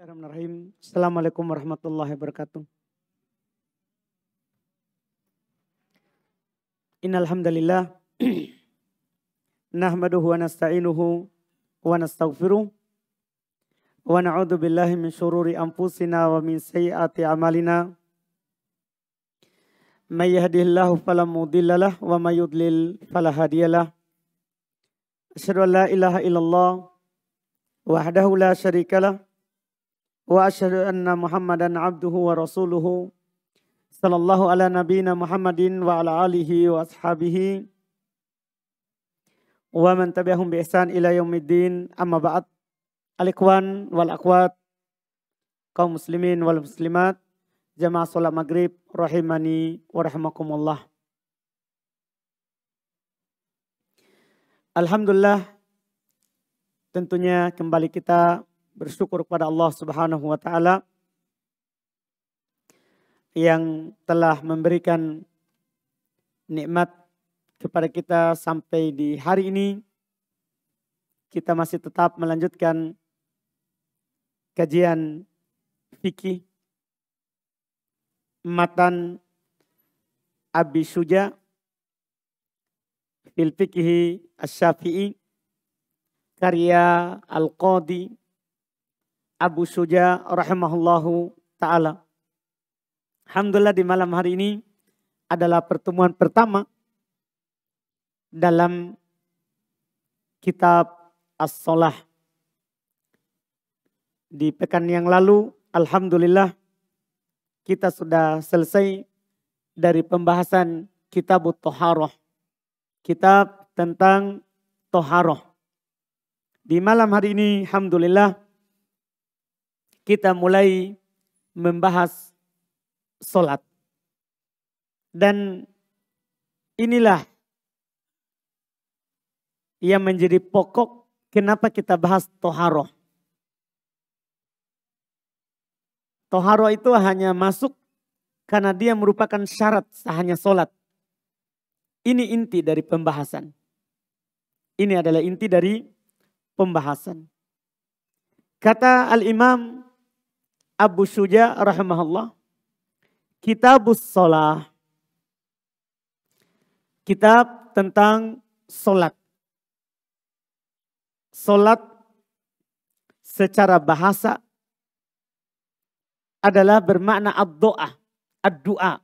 Bismillahirrahmanirrahim. Assalamualaikum warahmatullahi wabarakatuh. Innal hamdalillah nahmaduhu wa nasta'inuhu wa nastaghfiruh wa na'udzu billahi min syururi anfusina wa min sayyiati a'malina. May yahdihillahu fala mudhillalah wa may yudlil fala hadiyalah. Asyhadu an la ilaha illallah wahdahu la syarikalah wa asyhadu anna Muhammadan abduhu wa rasuluhu sallallahu ala nabiyina Muhammadin wa ala alihi wa ashabihi wa man tabi'ahum bi ihsan ila yaumiddin. Amma ba'd. Al-ikhwan wal akhwat, kaum muslimin wal muslimat, jamaah salat maghrib rahimani wa rahimakumullah. Alhamdulillah, tentunya kembali kita bersyukur kepada Allah Subhanahu wa taala yang telah memberikan nikmat kepada kita sampai di hari ini. Kita masih tetap melanjutkan kajian fikih matan Abi Syuja fil fiqhi asy-Syafi'i karya Al-Qadhi Abu Syuja rahimahullahu ta'ala. Alhamdulillah, di malam hari ini adalah pertemuan pertama dalam kitab As-Shalah. Di pekan yang lalu, alhamdulillah, kita sudah selesai dari pembahasan kitab Thaharah, kitab tentang Thaharah. Di malam hari ini, alhamdulillah, kita mulai membahas sholat. Dan inilah yang menjadi pokok kenapa kita bahas Thaharah. Thaharah itu hanya masuk karena dia merupakan syarat sahnya sholat. Ini inti dari pembahasan. Ini adalah inti dari pembahasan. Kata Al-Imam Abu Syuja rahimahullah, Kitabus Shalah, kitab tentang solat. Solat secara bahasa adalah bermakna ad-doa, ad-doa.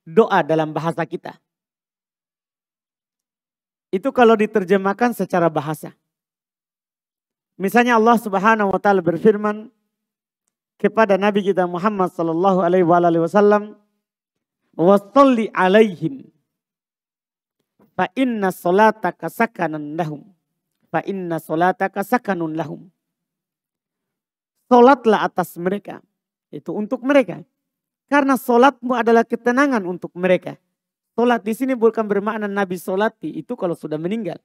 Doa dalam bahasa kita. Itu kalau diterjemahkan secara bahasa. Misalnya Allah Subhanahu wa taala berfirman kepada Nabi kita Muhammad sallallahu alaihi wasallam, "Wa sholli alaihim fa inna sholataka sakanun lahum." Fa inna sholataka sakanun lahum. Salatlah atas mereka, itu untuk mereka. Karena salatmu adalah ketenangan untuk mereka. Salat di sini bukan bermakna Nabi salati, itu kalau sudah meninggal.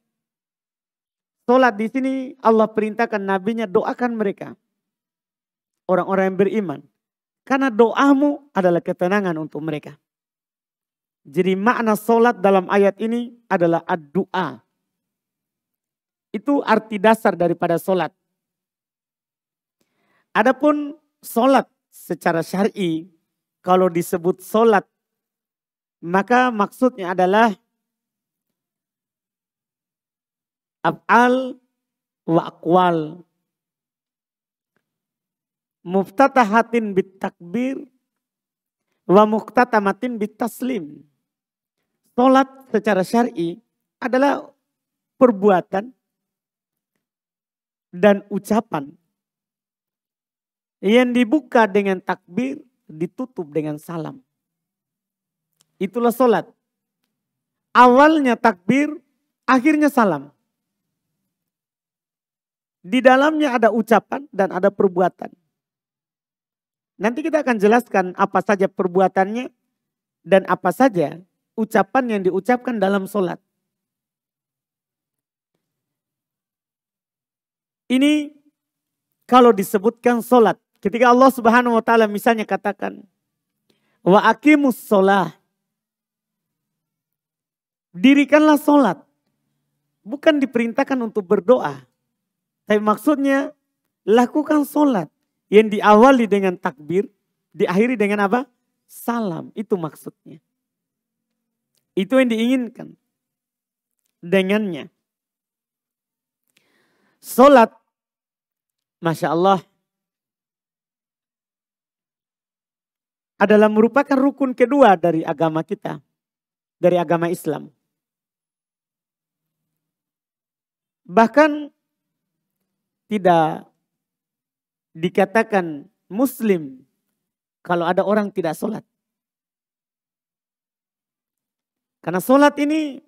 Salat di sini Allah perintahkan nabinya doakan mereka. Orang-orang yang beriman. Karena doamu adalah ketenangan untuk mereka. Jadi makna solat dalam ayat ini adalah ad-du'a. Itu arti dasar daripada solat. Adapun solat secara syar'i, kalau disebut solat, maka maksudnya adalah af'al wa aqwal. Muftatahatin bit takbir wa muqtatamatin bit taslim. Salat secara syar'i adalah perbuatan dan ucapan yang dibuka dengan takbir, ditutup dengan salam. Itulah salat. Awalnya takbir, akhirnya salam. Di dalamnya ada ucapan dan ada perbuatan. Nanti kita akan jelaskan apa saja perbuatannya dan apa saja ucapan yang diucapkan dalam solat. Ini kalau disebutkan solat. Ketika Allah Subhanahu wa taala misalnya katakan, wa aqimus sholah. Dirikanlah solat. Bukan diperintahkan untuk berdoa. Tapi maksudnya Lakukan sholat yang diawali dengan takbir, diakhiri dengan apa? Salam. Itu maksudnya. Itu yang diinginkan dengannya. Sholat, Masya Allah, adalah merupakan rukun kedua dari agama kita, dari agama Islam. Bahkan tidak dikatakan Muslim kalau ada orang tidak sholat. Karena sholat ini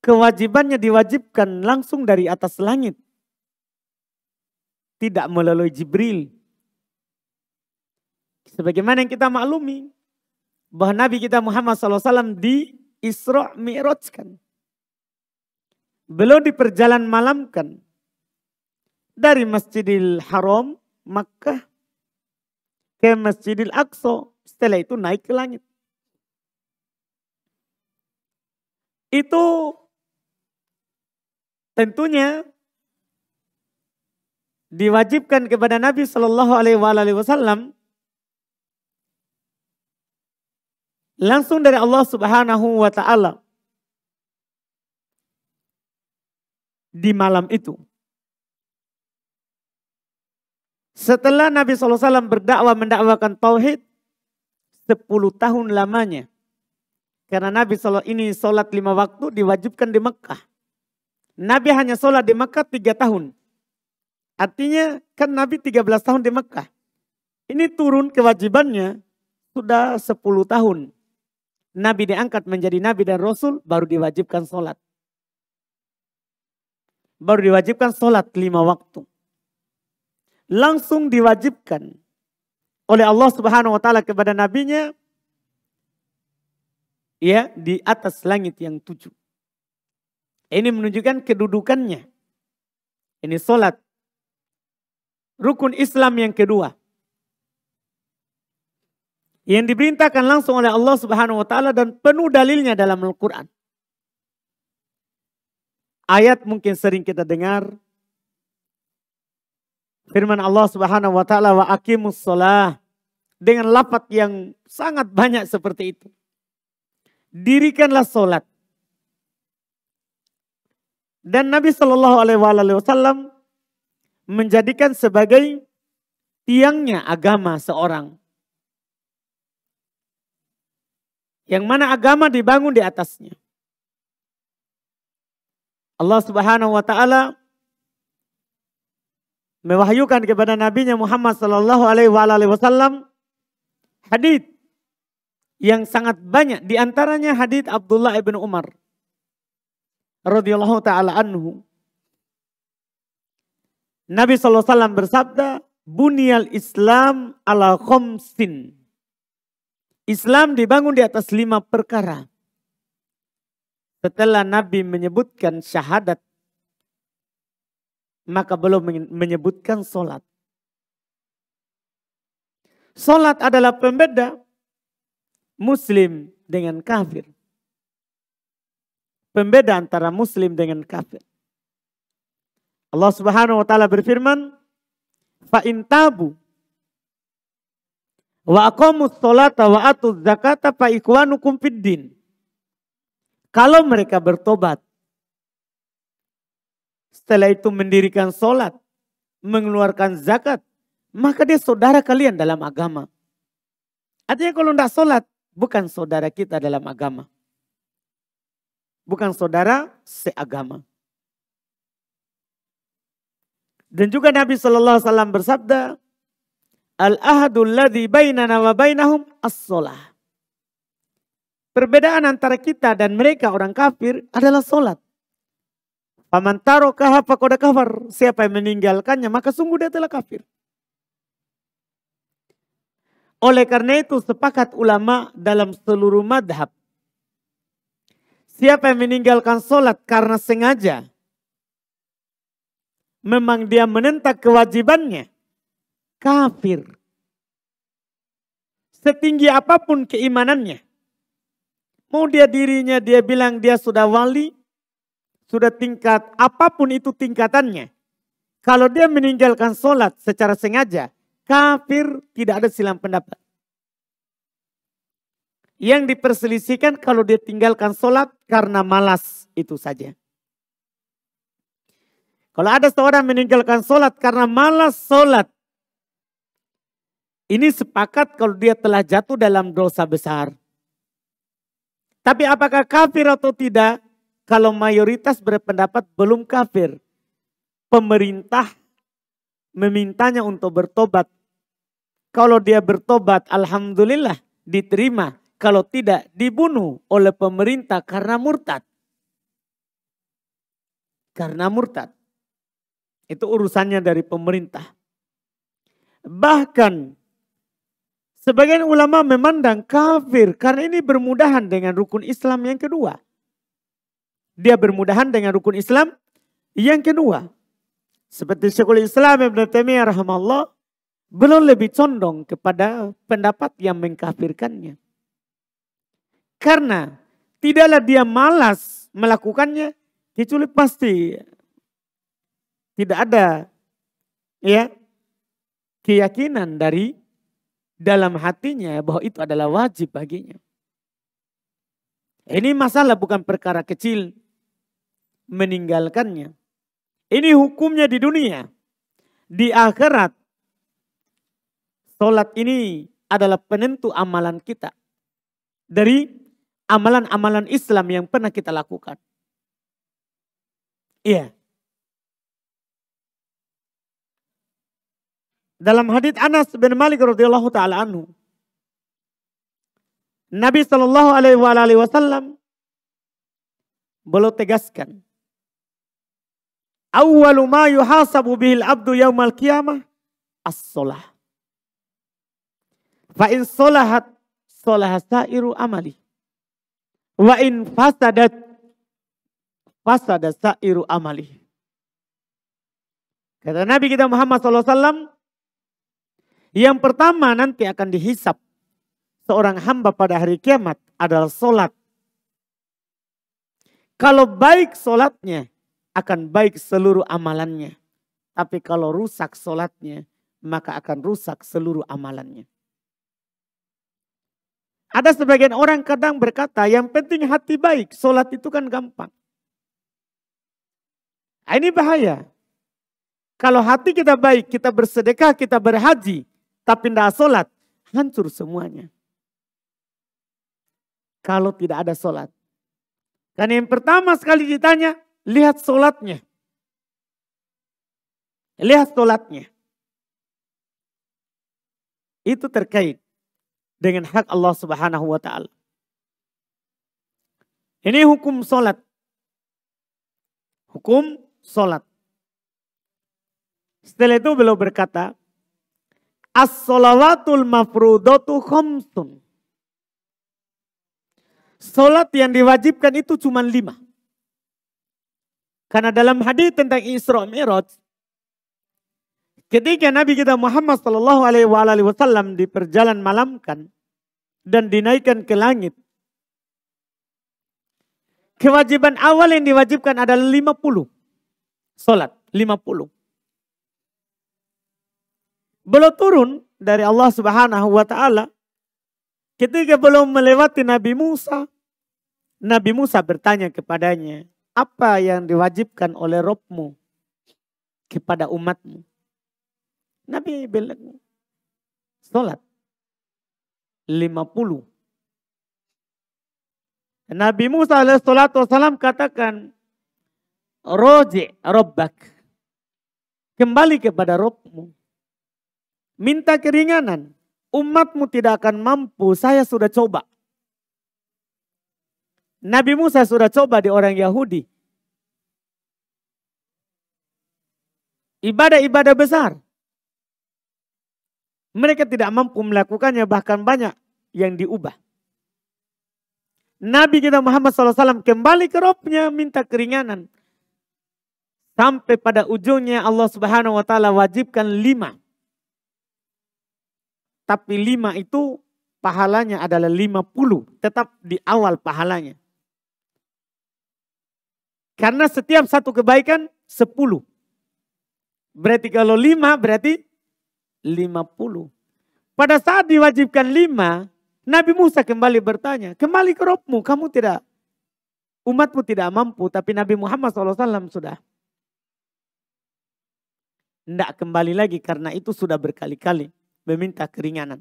kewajibannya diwajibkan langsung dari atas langit. Tidak melalui Jibril. Sebagaimana yang kita maklumi bahwa Nabi kita Muhammad SAW di Isra Mi'rajkan. Beliau diperjalan malamkan dari Masjidil Haram Makkah ke Masjidil Aqsa. Setelah itu naik ke langit. Itu tentunya diwajibkan kepada Nabi Shallallahu Alaihi Wasallam langsung dari Allah Subhanahu Wa Taala di malam itu. Setelah Nabi SAW mendakwakan tauhid 10 tahun lamanya. Karena Nabi SAW ini sholat 5 waktu diwajibkan di Mekah. Nabi hanya sholat di Mekah 3 tahun. Artinya kan Nabi 13 tahun di Mekah. Ini turun kewajibannya sudah 10 tahun. Nabi diangkat menjadi Nabi dan Rasul baru diwajibkan sholat. Baru diwajibkan sholat 5 waktu. Langsung diwajibkan oleh Allah Subhanahu Wa Taala kepada nabinya, ya, di atas langit yang 7. Ini menunjukkan kedudukannya. Ini sholat. Rukun Islam yang kedua. Yang diperintahkan langsung oleh Allah Subhanahu Wa Taala dan penuh dalilnya dalam Al-Quran. Ayat mungkin sering kita dengar. Firman Allah Subhanahu Wa Taala, wa aqimus shalah. Dengan lafaz yang sangat banyak seperti itu. Dirikanlah sholat. Dan Nabi Shallallahu Alaihi Wasallam menjadikan sebagai tiangnya agama seorang. Yang mana agama dibangun di atasnya. Allah Subhanahu Wa Taala mewahyukan kepada Nabi Muhammad Shallallahu Alaihi Wasallam hadits yang sangat banyak. Di antaranya hadits Abdullah ibn Umar radhiyallahu taala anhu. Nabi SAW bersabda, Bunyal Islam ala khamsin. Islam dibangun di atas 5 perkara. Setelah Nabi menyebutkan syahadat, maka belum menyebutkan sholat. Sholat adalah pembeda Muslim dengan kafir. Pembeda antara Muslim dengan kafir. Allah Subhanahu Wa Taala berfirman, fa in tabu wa aqamus sholata wa atuz zakata fa ikwanukum fid din. Kalau mereka bertobat, setelah itu mendirikan sholat, mengeluarkan zakat, maka dia saudara kalian dalam agama. Artinya kalau tidak sholat, bukan saudara kita dalam agama. Bukan saudara seagama. Dan juga Nabi SAW bersabda, Al-ahadul ladzi bainana wa bainahum as-sholah. Perbedaan antara kita dan mereka orang kafir adalah sholat. Faman tarokaha faqad kafar. Siapa yang meninggalkannya maka sungguh dia telah kafir. Oleh karena itu sepakat ulama dalam seluruh madhab. Siapa yang meninggalkan sholat karena sengaja. Memang dia menentang kewajibannya. Kafir. Setinggi apapun keimanannya. Mau dia dirinya dia bilang dia sudah wali. Sudah tingkat apapun itu tingkatannya. Kalau dia meninggalkan sholat secara sengaja, kafir, tidak ada silang pendapat. Yang diperselisihkan kalau dia tinggalkan sholat karena malas, itu saja. Kalau ada seorang meninggalkan sholat karena malas sholat, ini sepakat kalau dia telah jatuh dalam dosa besar. Tapi apakah kafir atau tidak? Kalau mayoritas berpendapat belum kafir. Pemerintah memintanya untuk bertobat. Kalau dia bertobat, alhamdulillah diterima. Kalau tidak, dibunuh oleh pemerintah karena murtad. Karena murtad. Itu urusannya dari pemerintah. Bahkan sebagian ulama memandang kafir karena ini bermudahan dengan rukun Islam yang kedua. Dia bermudahan dengan rukun Islam yang kedua. Seperti Syekhul Islam Ibn Taimiyah rahimahullah, belum lebih condong kepada pendapat yang mengkafirkannya. Karena tidaklah dia malas melakukannya, kecuali pasti tidak ada keyakinan dari dalam hatinya bahwa itu adalah wajib baginya. Ini masalah bukan perkara kecil meninggalkannya. Ini hukumnya di dunia. Di akhirat, sholat ini adalah penentu amalan kita. Dari amalan-amalan Islam yang pernah kita lakukan. Iya. Dalam hadits Anas bin Malik radhiyallahu taala anhu, Nabi sallallahu alaihi wasallam beliau tegaskan, awwalu ma yuhasabu bihil abdu yaumal qiyamah as-shalah. Fa in sholahat sholaha sa'iru amali. Wa in fasadat fasada sa'iru amali. Kata Nabi kita Muhammad SAW, yang pertama nanti akan dihisap seorang hamba pada hari kiamat adalah sholat. Kalau baik sholatnya, akan baik seluruh amalannya. Tapi kalau rusak sholatnya, maka akan rusak seluruh amalannya. Ada sebagian orang kadang berkata, yang penting hati baik, sholat itu kan gampang. Ini bahaya. Kalau hati kita baik, kita bersedekah, kita berhaji, tapi tidak sholat, hancur semuanya. Kalau tidak ada sholat. Karena yang pertama sekali ditanya, lihat sholatnya. Lihat sholatnya. Itu terkait dengan hak Allah Subhanahu wa ta'ala. Ini hukum sholat. Hukum sholat. Setelah itu beliau berkata, as-sholawatul mafrudatu khamsun. Sholat yang diwajibkan itu cuma 5. Karena dalam hadis tentang Isra Mi'raj, ketika Nabi kita Muhammad sallallahu alaihi wasallam diperjalan malamkan dan dinaikkan ke langit, kewajiban awal yang diwajibkan adalah 50. Salat 50. Beliau turun dari Allah Subhanahu wa taala, ketika belum melewati Nabi Musa bertanya kepadanya, apa yang diwajibkan oleh Rabbmu kepada umatmu? Nabi bilang, sholat 50. Nabi Musa alaihissalam katakan, roji rabbak, kembali kepada Rabbmu, minta keringanan, umatmu tidak akan mampu, saya sudah coba. Nabi Musa sudah coba di orang Yahudi. Ibadah-ibadah besar. Mereka tidak mampu melakukannya, bahkan banyak yang diubah. Nabi kita Muhammad SAW kembali ke Rabbnya minta keringanan. Sampai pada ujungnya Allah Subhanahu wa ta'ala wajibkan 5. Tapi 5 itu pahalanya adalah 50. Tetap di awal pahalanya. Karena setiap satu kebaikan 10. Berarti kalau 5 berarti 50. Pada saat diwajibkan 5, Nabi Musa kembali bertanya, kembali ke Robmu, umatmu tidak mampu, tapi Nabi Muhammad SAW sudah. Tidak kembali lagi karena itu sudah berkali-kali meminta keringanan.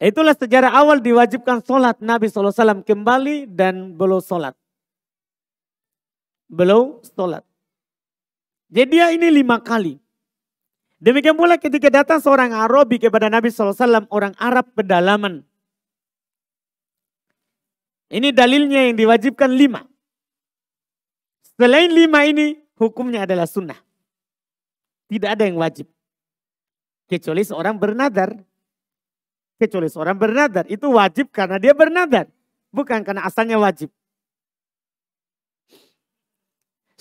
Itulah sejarah awal diwajibkan sholat Nabi SAW kembali dan beliau sholat. Beliau sholat. Jadi dia ini 5 kali. Demikian pula ketika datang seorang Arabi kepada Nabi SAW, orang Arab pedalaman. Ini dalilnya yang diwajibkan 5. Selain 5 ini hukumnya adalah sunnah. Tidak ada yang wajib. Kecuali seorang bernadar. Kecuali seorang bernadar. Itu wajib karena dia bernadar. Bukan karena asalnya wajib.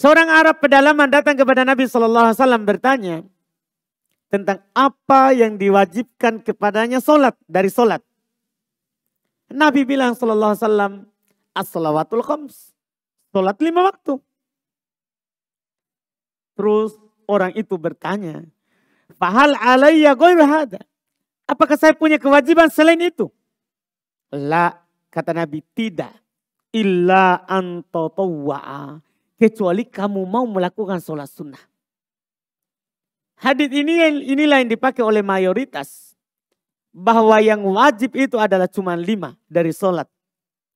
Seorang Arab pedalaman datang kepada Nabi SAW bertanya tentang apa yang diwajibkan kepadanya dari solat. Nabi bilang SAW, as-salawatul khams. Solat 5 waktu. Terus orang itu bertanya, fahal alayya ghairu hada? Apakah saya punya kewajiban selain itu? La, kata Nabi, tidak. Illa antatawwa'a. Kecuali kamu mau melakukan sholat sunnah. Hadits inilah yang dipakai oleh mayoritas. Bahwa yang wajib itu adalah cuma 5 dari sholat.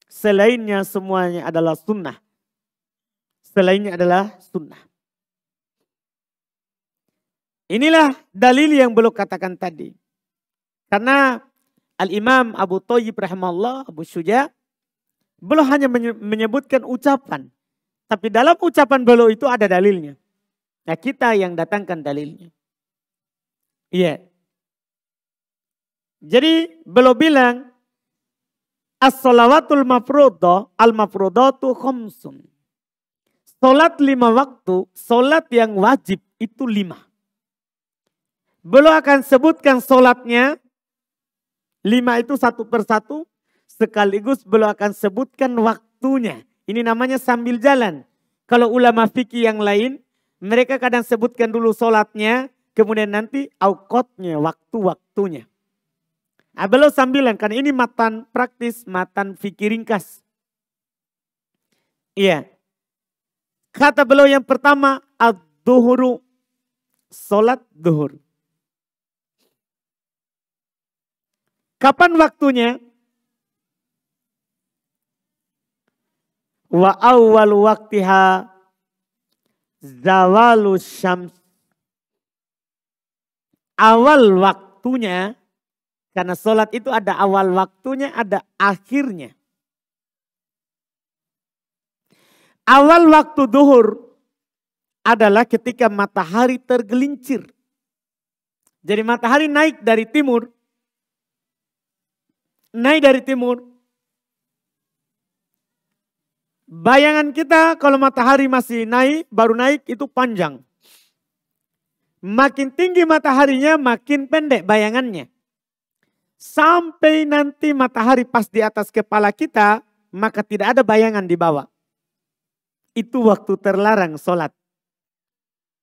Selainnya semuanya adalah sunnah. Selainnya adalah sunnah. Inilah dalil yang belum katakan tadi. Karena Al-Imam Abu Thayyib rahimahullah, Abu Syuja, beliau hanya menyebutkan ucapan. Tapi dalam ucapan beliau itu ada dalilnya. Nah kita yang datangkan dalilnya. Iya. Jadi beliau bilang, as-salawatul mafruḍah, al-mafruḍatu khamsun. Salat 5 waktu, salat yang wajib itu 5. Beliau akan sebutkan salatnya. 5 itu satu persatu, sekaligus beliau akan sebutkan waktunya. Ini namanya sambil jalan. Kalau ulama fikih yang lain, mereka kadang sebutkan dulu sholatnya, kemudian nanti awqatnya, waktu-waktunya. Nah, beliau sambilan, karena ini matan praktis, matan fikih ringkas. Iya. Kata beliau yang pertama, ad-duhuru, sholat duhur. Kapan waktunya? Wa awwal waqtiha zawalu syams. Awal waktunya, karena sholat itu ada awal waktunya, ada akhirnya. Awal waktu duhur adalah ketika matahari tergelincir. Jadi matahari naik dari timur. Bayangan kita kalau matahari masih naik, baru naik itu panjang. Makin tinggi mataharinya, makin pendek bayangannya. Sampai nanti matahari pas di atas kepala kita, maka tidak ada bayangan di bawah. Itu waktu terlarang sholat.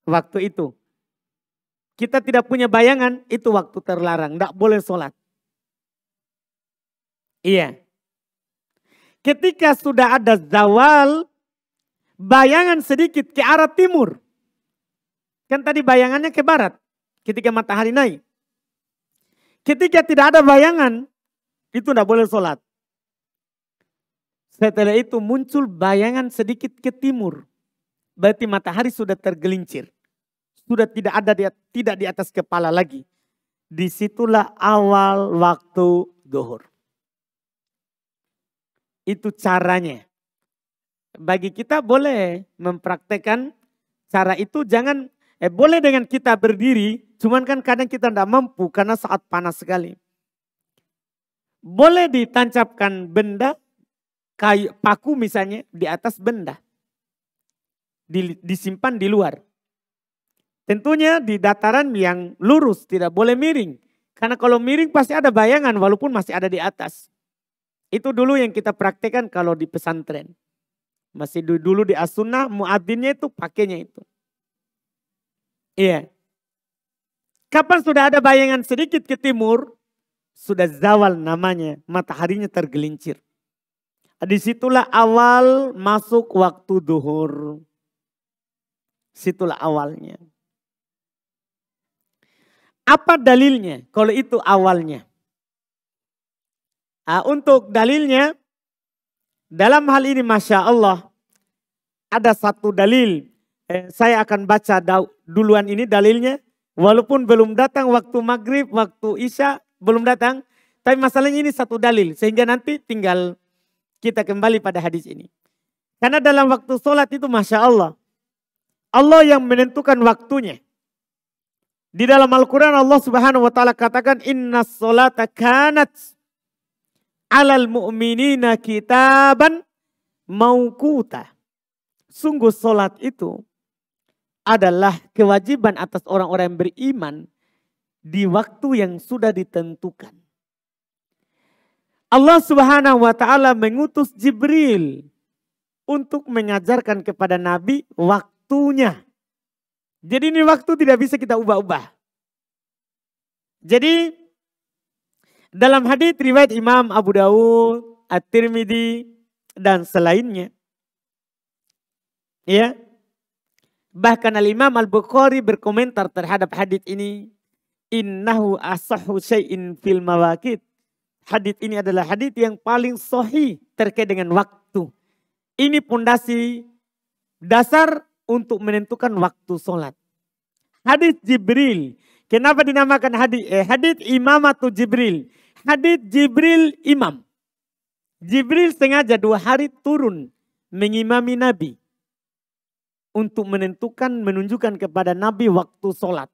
Waktu itu. Kita tidak punya bayangan, itu waktu terlarang. Tidak boleh sholat. Iya. Ketika sudah ada zawal, bayangan sedikit ke arah timur. Kan tadi bayangannya ke barat, ketika matahari naik. Ketika tidak ada bayangan, itu tidak boleh sholat. Setelah itu muncul bayangan sedikit ke timur. Berarti matahari sudah tergelincir. Sudah tidak di atas kepala lagi. Disitulah awal waktu zuhur. Itu caranya. Bagi kita boleh mempraktekkan cara itu, jangan boleh dengan kita berdiri, cuman kan kadang kita tidak mampu karena saat panas sekali. Boleh ditancapkan benda, kayu paku misalnya di atas benda. Disimpan di luar. Tentunya di dataran yang lurus, tidak boleh miring. Karena kalau miring pasti ada bayangan walaupun masih ada di atas. Itu dulu yang kita praktekkan kalau di pesantren. Masih dulu di as-sunnah, muadzinnya itu pakainya itu. Iya. Kapan sudah ada bayangan sedikit ke timur, sudah zawal namanya, mataharinya tergelincir. Disitulah awal masuk waktu duhur. Situlah awalnya. Apa dalilnya kalau itu awalnya? Untuk dalilnya, dalam hal ini Masya Allah, ada satu dalil. Saya akan baca duluan ini dalilnya. Walaupun belum datang waktu maghrib, waktu isya, belum datang. Tapi masalahnya ini satu dalil. Sehingga nanti tinggal kita kembali pada hadis ini. Karena dalam waktu sholat itu Masya Allah. Allah yang menentukan waktunya. Di dalam Al-Quran Allah Subhanahu wa ta'ala katakan, inna sholata kanat alal mu'minina kitaban mauquta. Sungguh sholat itu adalah kewajiban atas orang-orang yang beriman di waktu yang sudah ditentukan. Allah Subhanahu wa ta'ala mengutus Jibril untuk mengajarkan kepada Nabi waktunya. Jadi ini waktu tidak bisa kita ubah-ubah. Jadi dalam hadits riwayat Imam Abu Dawud, At-Tirmidzi dan selainnya. Ya. Bahkan Al-Imam Al-Bukhari berkomentar terhadap hadits ini. Innahu asahhu syai'in fil mawaqit. Hadits ini adalah hadits yang paling sahih terkait dengan waktu. Ini pondasi dasar untuk menentukan waktu sholat. Hadits Jibril. Kenapa dinamakan hadits imamatu Jibril? Hadits Jibril imam. Jibril sengaja 2 hari turun mengimami Nabi. Untuk menunjukkan kepada Nabi waktu sholat.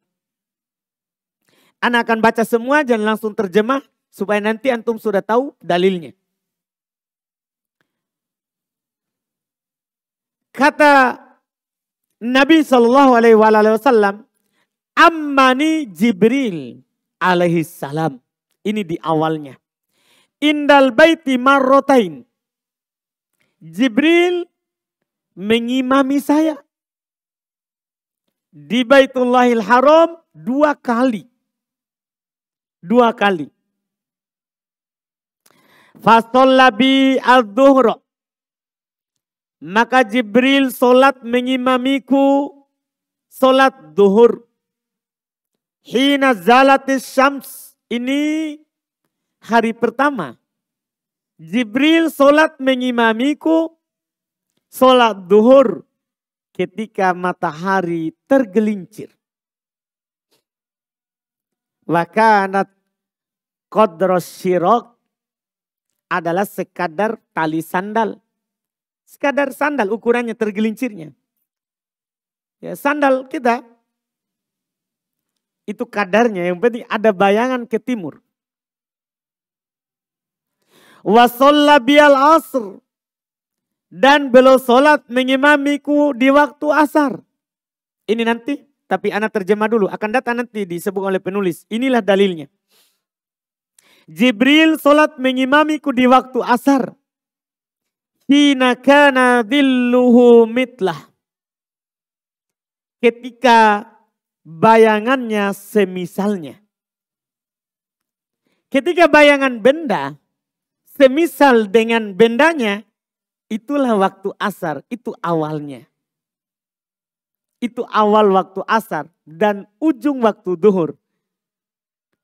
Anak akan baca semua, jangan langsung terjemah. Supaya nanti antum sudah tahu dalilnya. Kata Nabi SAW, Ammani Jibril alaihi salam. Ini di awalnya. Indal baiti marrotain. Jibril mengimami saya. Di Baitullahil Haram 2 kali. 2 kali. Fasollabi al-duhra. Maka Jibril solat mengimamiku solat duhur. Hina zalatis syams. Ini hari pertama. Jibril solat mengimamiku solat duhur. Ketika matahari tergelincir. Wakanat qadros syirok. Adalah sekadar tali sandal. Sekadar sandal ukurannya tergelincirnya. Ya, sandal kita. Itu kadarnya, yang penting ada bayangan ke timur. Wa sholla biyal asr. Dan beliau sholat mengimamiku di waktu asar. Ini nanti, tapi anak terjemah dulu. Akan datang nanti disebut oleh penulis. Inilah dalilnya. Jibril sholat mengimamiku di waktu asar. Hina kana dhilluhu mitlah. Ketika bayangannya semisalnya. Ketika bayangan benda semisal dengan bendanya, itulah waktu asar, itu awalnya. Itu awal waktu asar dan ujung waktu duhur.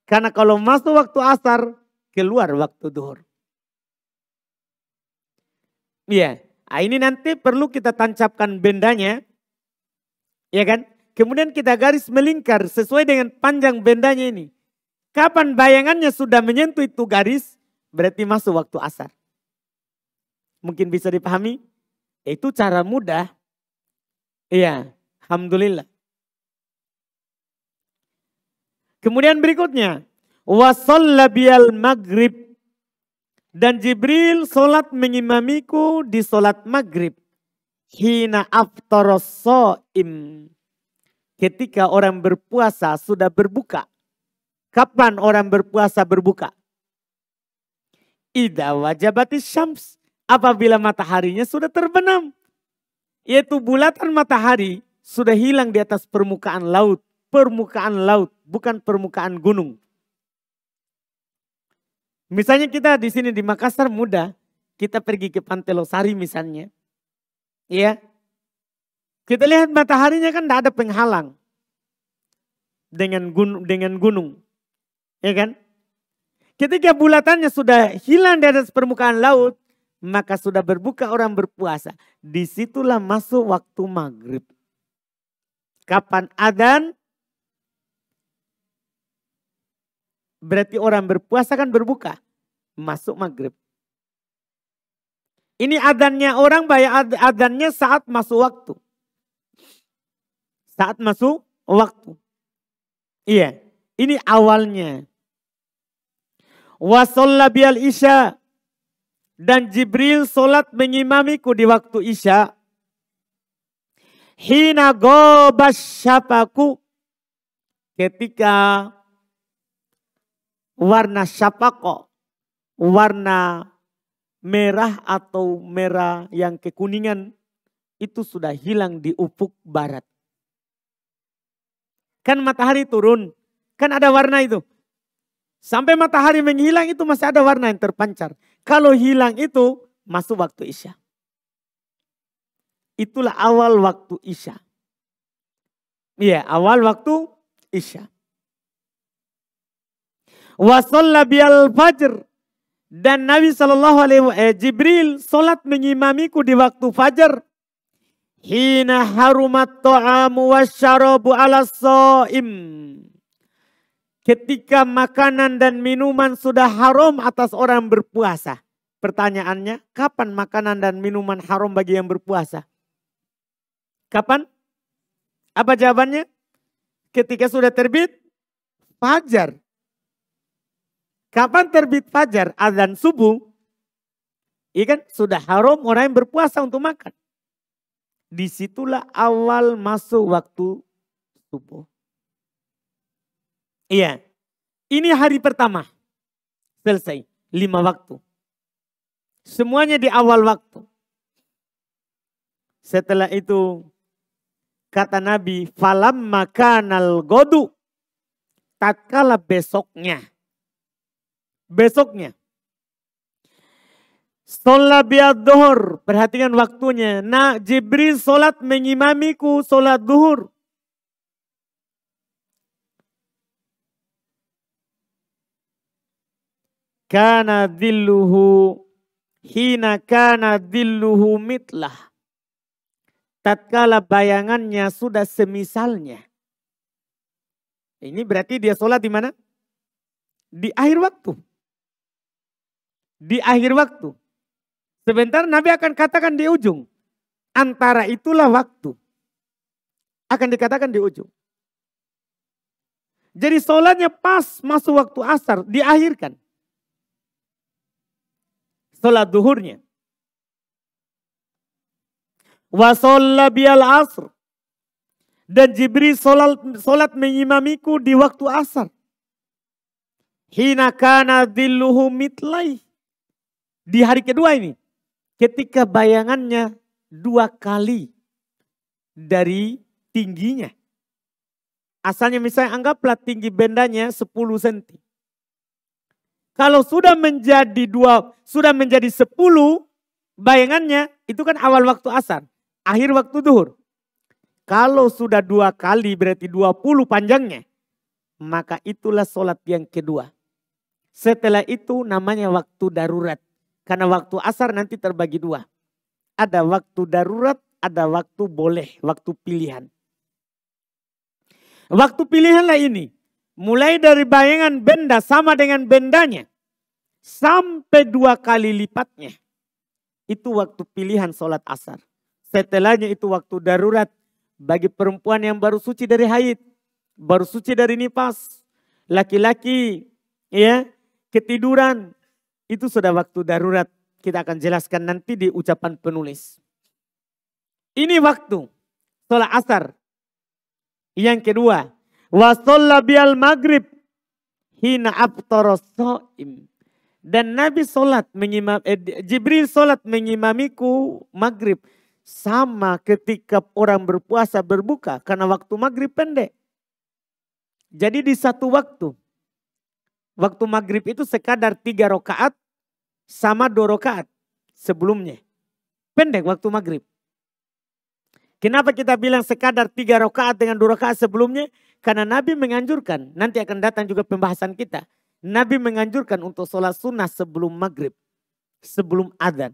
Karena kalau masuk waktu asar, keluar waktu duhur. Iya, ini nanti perlu kita tancapkan bendanya. Ya kan? Kemudian kita garis melingkar sesuai dengan panjang bendanya ini. Kapan bayangannya sudah menyentuh itu garis, berarti masuk waktu asar. Mungkin bisa dipahami? Itu cara mudah. Iya, alhamdulillah. Kemudian berikutnya, wa shalla biyal maghrib. Dan Jibril solat mengimamiku di solat maghrib. Hina aftaros so'im. Ketika orang berpuasa sudah berbuka. Kapan orang berpuasa berbuka? Idza wajabatis syams. Apabila mataharinya sudah terbenam. Yaitu bulatan matahari sudah hilang di atas permukaan laut. permukaan laut, bukan permukaan gunung. Misalnya kita di sini di Makassar mudah, kita pergi ke Pantai Losari misalnya. Ya. Kita lihat mataharinya kan tidak ada penghalang dengan gunung. Ya kan? Ketika bulatannya sudah hilang di atas permukaan laut, maka sudah berbuka orang berpuasa. Disitulah masuk waktu maghrib. Kapan adzan? Berarti orang berpuasa kan berbuka. Masuk maghrib. Ini adzannya orang bayar adzannya saat masuk waktu. Saat masuk waktu. Iya. Ini awalnya. Wa shalla biyal isya. Dan Jibril solat mengimamiku di waktu isya. Hina gobas syapaku. Ketika warna syapako. Warna merah atau merah yang kekuningan. Itu sudah hilang di ufuk barat. Kan matahari turun. Kan ada warna itu. Sampai matahari menghilang itu masih ada warna yang terpancar. Kalau hilang itu masuk waktu isya. Itulah awal waktu isya. Iya, awal waktu isya. Wa shalla biyal fajr. Dan Nabi Jibril solat mengimamiku di waktu fajar. Hina harumat ta'amu wasyarabu ala shaim. Ketika makanan dan minuman sudah haram atas orang berpuasa. Pertanyaannya, kapan makanan dan minuman haram bagi yang berpuasa? Kapan? Apa jawabannya? Ketika sudah terbit fajar. Kapan terbit fajar? Azan subuh. Iya kan? Sudah haram orang yang berpuasa untuk makan. Disitulah awal masuk waktu subuh. Iya. Ini hari pertama. Selesai. 5 waktu. Semuanya di awal waktu. Setelah itu kata Nabi, falam makanal godu. Tatkala besoknya. Besoknya. Sholat biad duhur. Perhatikan waktunya. Nah, Jibril sholat mengimamiku sholat duhur. Kana dhilluhu hina kana dhilluhu mitlah. Tatkala bayangannya sudah semisalnya. Ini berarti dia sholat di mana? Di akhir waktu. Di akhir waktu. Sebentar Nabi akan katakan di ujung. Antara itulah waktu. Akan dikatakan di ujung. Jadi sholatnya pas masuk waktu asar. Diakhirkan. Sholat duhurnya. Wa sholla biyal asr. Dan Jibril sholat mengimamiku di waktu asar. Hina kana dhilluhu mitlai. Di hari kedua ini. Ketika bayangannya 2 kali dari tingginya. Asalnya misalnya anggaplah tinggi bendanya 10 cm. Kalau sudah menjadi 10 bayangannya itu kan awal waktu asar. Akhir waktu duhur. Kalau sudah 2 kali berarti 20 panjangnya. Maka itulah sholat yang kedua. Setelah itu namanya waktu darurat. Karena waktu asar nanti terbagi 2. Ada waktu darurat, ada waktu boleh, waktu pilihan. Waktu pilihanlah ini. Mulai dari bayangan benda sama dengan bendanya. Sampai 2 kali lipatnya. Itu waktu pilihan sholat asar. Setelahnya itu waktu darurat. Bagi perempuan yang baru suci dari haid. Baru suci dari nifas. Laki-laki ya ketiduran. Itu sudah waktu darurat. Kita akan jelaskan nanti di ucapan penulis. Ini waktu sholat asar. Yang kedua. Wa sholla biyal maghrib. Hina abtaros so'im. Dan Nabi Jibril sholat mengimamiku maghrib. Sama ketika orang berpuasa berbuka. Karena waktu maghrib pendek. Jadi di satu waktu maghrib itu sekadar 3 rakaat sama 2 rakaat sebelumnya. Pendek waktu maghrib. Kenapa kita bilang sekadar 3 rakaat dengan 2 rakaat sebelumnya? Karena Nabi menganjurkan, nanti akan datang juga pembahasan kita. Nabi menganjurkan untuk sholat sunnah sebelum maghrib. Sebelum adzan.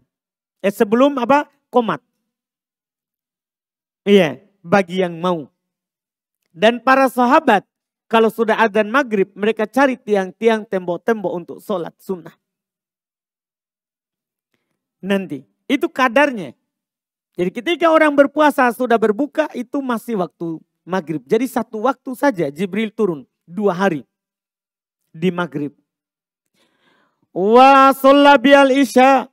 Sebelum apa? Qomat. Iya, bagi yang mau. Dan para sahabat, kalau sudah adzan maghrib, mereka cari tiang-tiang tembok-tembok untuk sholat sunnah. Nanti, itu kadarnya. Jadi ketika orang berpuasa sudah berbuka, itu masih waktu maghrib. Jadi satu waktu saja Jibril turun, 2 hari di maghrib. Wa sholla bial isya.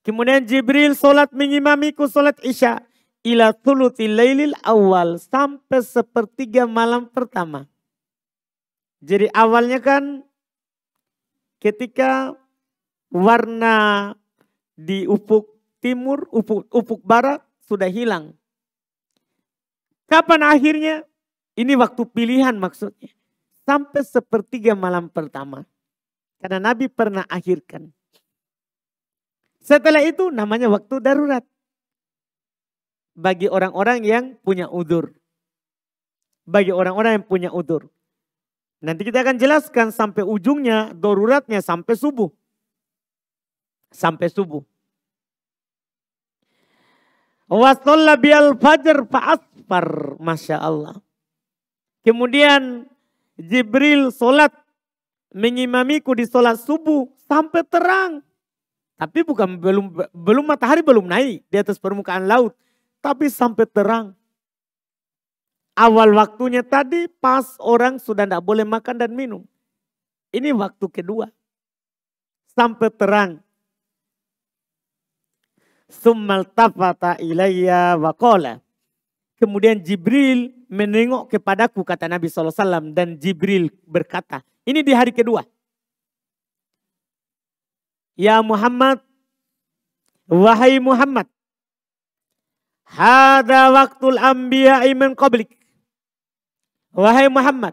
Kemudian Jibril sholat mengimamiku sholat isya. Ila thuluthil lailil awal, sampai 1/3 malam pertama. Jadi awalnya kan ketika warna di ufuk timur, ufuk barat sudah hilang. Kapan akhirnya? Ini waktu pilihan maksudnya. Sampai 1/3 malam pertama. Karena Nabi pernah akhirkan. Setelah itu namanya waktu darurat. Bagi orang-orang yang punya udzur. Bagi orang-orang yang punya udzur. Nanti kita akan jelaskan sampai ujungnya, daruratnya sampai subuh. Sampai subuh. Wa shalla bil fajr fa asfar, Masya Allah. Kemudian Jibril sholat mengimamiku di sholat subuh sampai terang. Tapi belum matahari belum naik di atas permukaan laut. Tapi sampai terang. Awal waktunya tadi pas orang sudah tidak boleh makan dan minum. Ini waktu kedua. Sampai terang. Summal tafata ilayya wa qala. Kemudian Jibril menengok kepadaku, kata Nabi SAW. Dan Jibril berkata, ini di hari kedua. Ya Muhammad, wahai Muhammad. Hada waktul anbiya'i min qablik. Wahai Muhammad,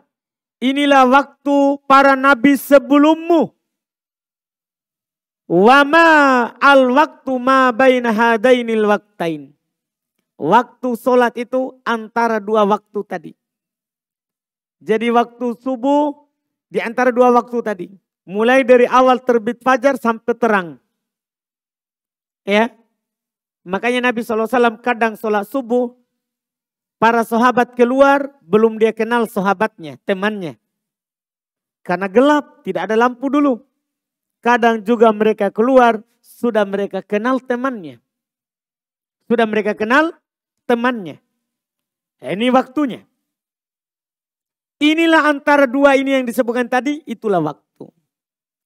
inilah waktu para nabi sebelummu. Wa ma al waktu ma baina hadainil waqtain. Waktu sholat itu antara 2 waktu tadi. Jadi waktu subuh di antara 2 waktu tadi. Mulai dari awal terbit fajar sampai terang. Ya. Makanya Nabi SAW kadang sholat subuh. Para sahabat keluar belum dia kenal sahabatnya, temannya. Karena gelap, tidak ada lampu dulu. Kadang juga mereka keluar, sudah mereka kenal temannya. Sudah mereka kenal temannya. Ini waktunya. Inilah antara 2 ini yang disebutkan tadi, itulah waktu.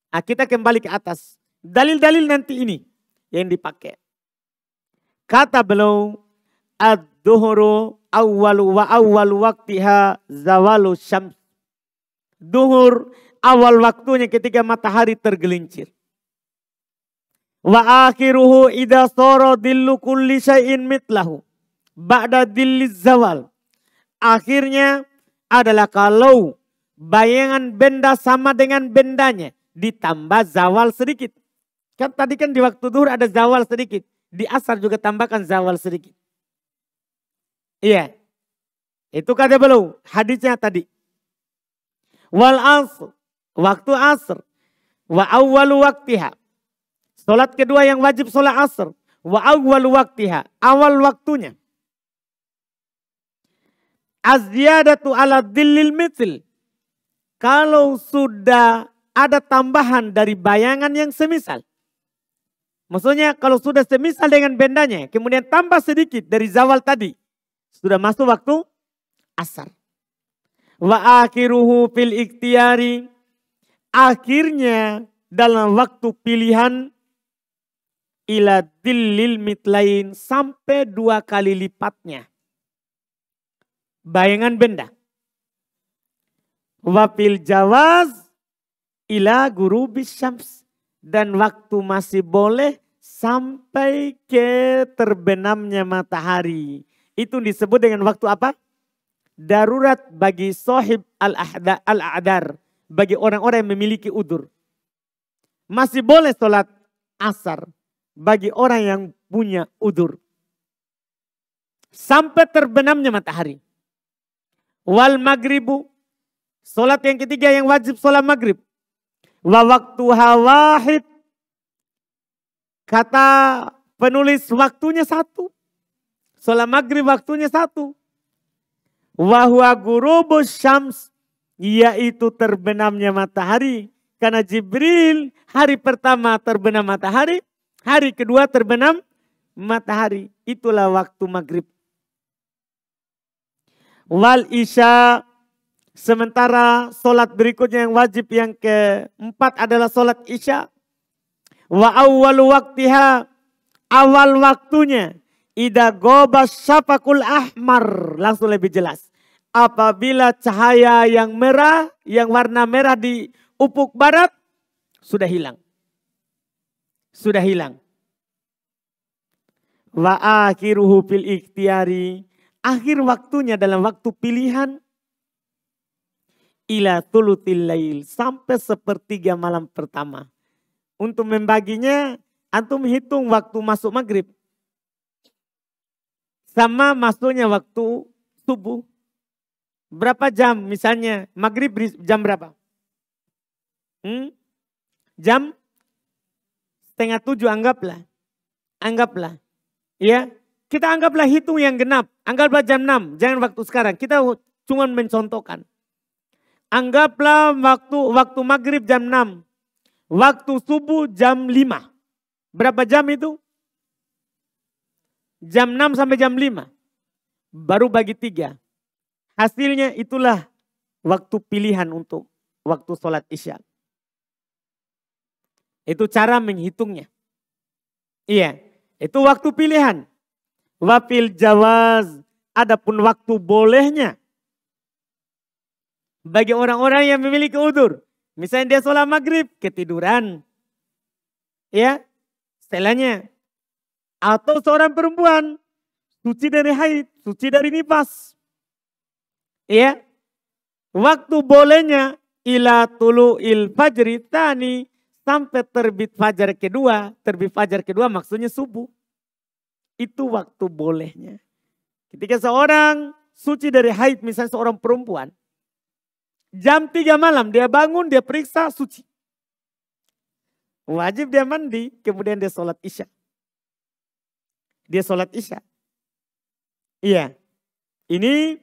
Nah, kita kembali ke atas. Dalil-dalil nanti ini yang dipakai. Kata beliau, ad-duhru awwalu wa awwalu waqtiha zawalu syams. Duhur awal waktunya ketika matahari tergelincir. Wa akhiruhu idza sara dillu kulli syai'in mitlahu ba'da dilliz zawal. Akhirnya adalah kalau bayangan benda sama dengan bendanya ditambah zawal sedikit. Kan tadi kan di waktu duhur ada zawal sedikit. Di asar juga tambahkan zawal sedikit. Iya. Itu kata beliau. Hadisnya tadi. Wal asr. Waktu asr. Wa awwalu waqtiha. Salat kedua yang wajib salat asr. Wa awwalu waqtiha. Awal waktunya. Az-ziyadatu ala dhillil mithl. Kalau sudah ada tambahan dari bayangan yang semisal. Maksudnya kalau sudah semisal dengan bendanya. Kemudian tambah sedikit dari zawal tadi. Sudah masuk waktu asar. Wa akhiruhu fil ikhtiyari. Akhirnya dalam waktu pilihan. Ila dillil mitlain. Sampai 2 kali lipatnya. Bayangan benda. Wa fil jawaz. Ila gurubis syams. Dan waktu masih boleh. Sampai ke terbenamnya matahari. Itu disebut dengan waktu apa? darurat bagi sahib al-a'dar, bagi orang-orang yang memiliki udur. Masih boleh sholat asar bagi orang yang punya udur. Sampai terbenamnya matahari. Wal maghribu, sholat yang ketiga yang wajib sholat maghrib. Wa waktuha wahid, kata penulis waktunya satu. Sholat maghrib waktunya satu. Wa huwa ghurubus syams, yaitu terbenamnya matahari. Karena Jibril hari pertama terbenam matahari, hari kedua terbenam matahari. Itulah waktu maghrib. Wal isya, sementara sholat berikutnya yang wajib yang keempat adalah sholat isya. Wa awwalu waktiha, awal waktunya. Ida gobas syafaqul ahmar, langsung lebih jelas. Apabila cahaya yang merah, yang warna merah di ufuk barat, sudah hilang. Sudah hilang. Wa akhiruhu fil ikhtiari, akhir waktunya dalam waktu pilihan. Ila thulutil lail, sampai sepertiga malam pertama. Untuk membaginya, antum hitung waktu masuk maghrib. Sama masuknya waktu subuh. Berapa jam misalnya maghrib jam berapa? Jam 6:30 anggaplah. Anggaplah. Ya, kita anggaplah hitung yang genap. Anggaplah jam 6, jangan waktu sekarang. Kita cuma mencontohkan. Anggaplah waktu maghrib jam 6. Waktu subuh jam 5. Berapa jam itu? Jam 6 sampai jam 5. Baru bagi 3. Hasilnya itulah waktu pilihan untuk waktu sholat isya. Itu cara menghitungnya. Iya, itu waktu pilihan. Wafil jawaz, adapun waktu bolehnya. Bagi orang-orang yang memiliki udzur. Misalnya dia sholat maghrib, ketiduran. Ya, setelahnya. Atau seorang perempuan, suci dari haid, suci dari nifas. Ya, waktu bolehnya ila tulu'il fajri tani, sampai terbit fajar kedua. Terbit fajar kedua maksudnya subuh. Itu waktu bolehnya. Ketika seorang suci dari haid, misalnya seorang perempuan. Jam 3 malam dia bangun, dia periksa suci. Wajib dia mandi, kemudian dia sholat isya. Dia sholat isya. Iya. Ini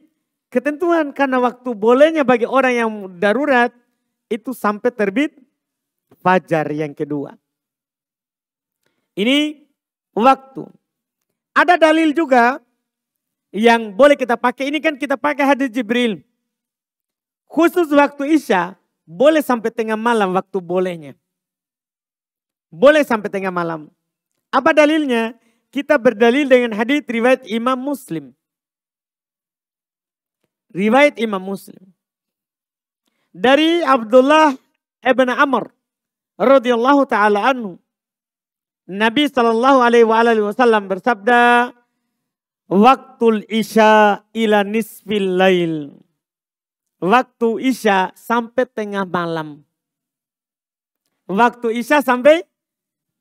ketentuan karena waktu bolehnya bagi orang yang darurat itu sampai terbit fajar yang kedua. Ini waktu. Ada dalil juga yang boleh kita pakai. Ini kan kita pakai hadis Jibril. Khusus waktu isya boleh sampai tengah malam waktu bolehnya. Boleh sampai tengah malam. Apa dalilnya? Kita berdalil dengan hadis riwayat Imam Muslim. Riwayat Imam Muslim. Dari Abdullah ibn Amr radhiyallahu taala anhu. Nabi sallallahu alaihi wasallam bersabda, "Waktul isya ila nisfil lail." Waktu isya sampai tengah malam. Waktu isya sampai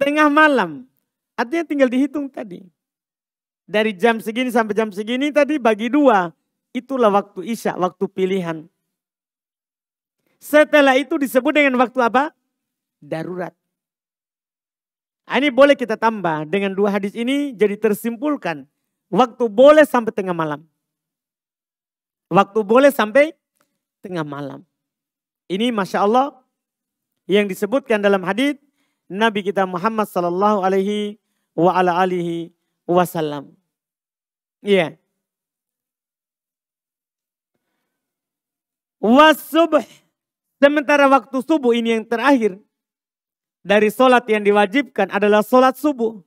tengah malam. Artinya tinggal dihitung tadi. Dari jam segini sampai jam segini tadi bagi 2. Itulah waktu isya, waktu pilihan. Setelah itu disebut dengan waktu apa? Darurat. Ini boleh kita tambah dengan 2 hadis ini jadi tersimpulkan. Waktu boleh sampai tengah malam. Waktu boleh sampai tengah malam. Ini Masya Allah yang disebutkan dalam hadis Nabi kita Muhammad sallallahu alaihi wa ala alihi wasallam. Iya. Wasubh, sementara waktu subuh ini yang terakhir dari solat yang diwajibkan adalah solat subuh.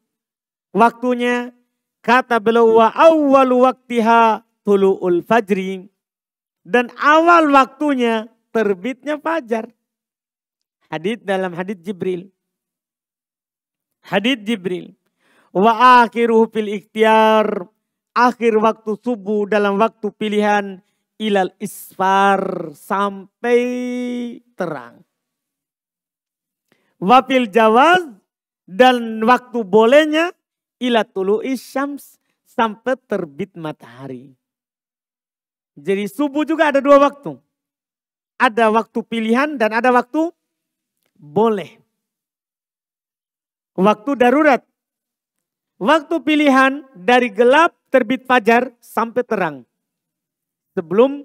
Waktunya kata beliau wa awwalu waktiha tulu'ul fajri, dan awal waktunya terbitnya fajar. Hadits dalam hadits Jibril. Hadits Jibril. Wa akhiruhu fil ikhtiar, akhir waktu subuh dalam waktu pilihan ilal isfar, sampai terang. Wafil jawaz, dan waktu bolehnya ila tulu'i syams, sampai terbit matahari. Jadi subuh juga ada dua waktu. Ada waktu pilihan dan ada waktu boleh. Waktu darurat. Waktu pilihan dari gelap terbit fajar sampai terang. Sebelum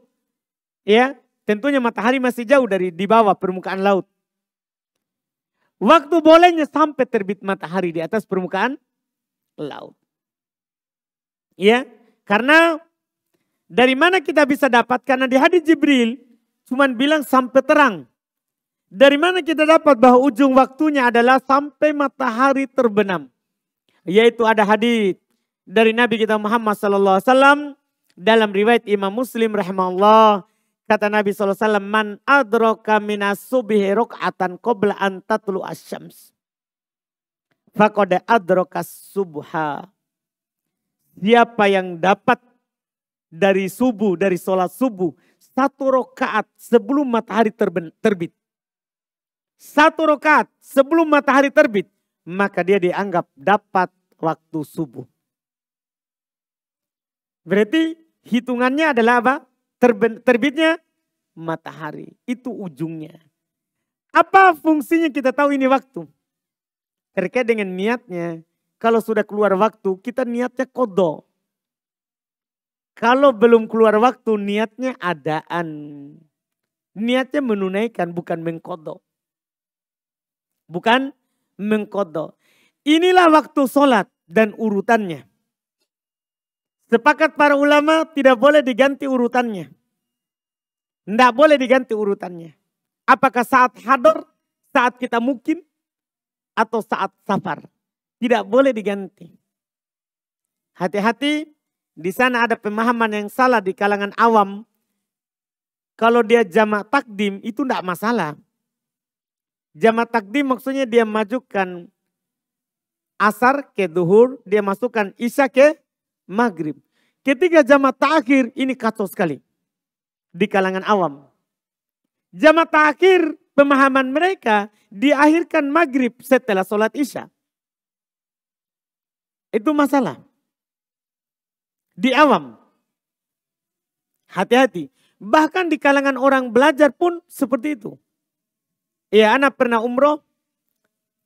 ya tentunya matahari masih jauh dari di bawah permukaan laut. Waktu bolehnya sampai terbit matahari di atas permukaan laut. Ya, karena dari mana kita bisa dapat? Karena di hadis Jibril cuman bilang sampai terang. Dari mana kita dapat bahwa ujung waktunya adalah sampai matahari terbenam? Yaitu ada hadis dari Nabi kita Muhammad SAW dalam riwayat Imam Muslim rahimahullah. Kata Nabi SAW, man adraka minas subhi rok'atan qabla an tatlu asyams. Faqad adraka subha. Siapa yang dapat dari subuh, dari sholat subuh, 1 rakaat sebelum matahari terbit. 1 rakaat sebelum matahari terbit, maka dia dianggap dapat waktu subuh. Berarti hitungannya adalah apa? Terbitnya matahari. Itu ujungnya. Apa fungsinya kita tahu ini waktu? Terkait dengan niatnya. Kalau sudah keluar waktu, kita niatnya qadha. Kalau belum keluar waktu, niatnya adaan. Niatnya menunaikan, bukan mengqadha. Bukan mengqadha. Inilah waktu sholat dan urutannya. Sepakat para ulama tidak boleh diganti urutannya. Tidak boleh diganti urutannya. Apakah saat hadar, saat kita mukim, atau saat safar. Tidak boleh diganti. Hati-hati, di sana ada pemahaman yang salah di kalangan awam. Kalau dia jamak takdim itu tidak masalah. Jamak takdim maksudnya dia majukan asar ke duhur, dia masukkan isya ke maghrib. Ketika jamak ta'khir ini kacau sekali di kalangan awam. Jamak ta'khir pemahaman mereka diakhirkan maghrib setelah sholat isya. Itu masalah. Di awam. Hati-hati. Bahkan di kalangan orang belajar pun seperti itu. Ya, anak pernah umroh.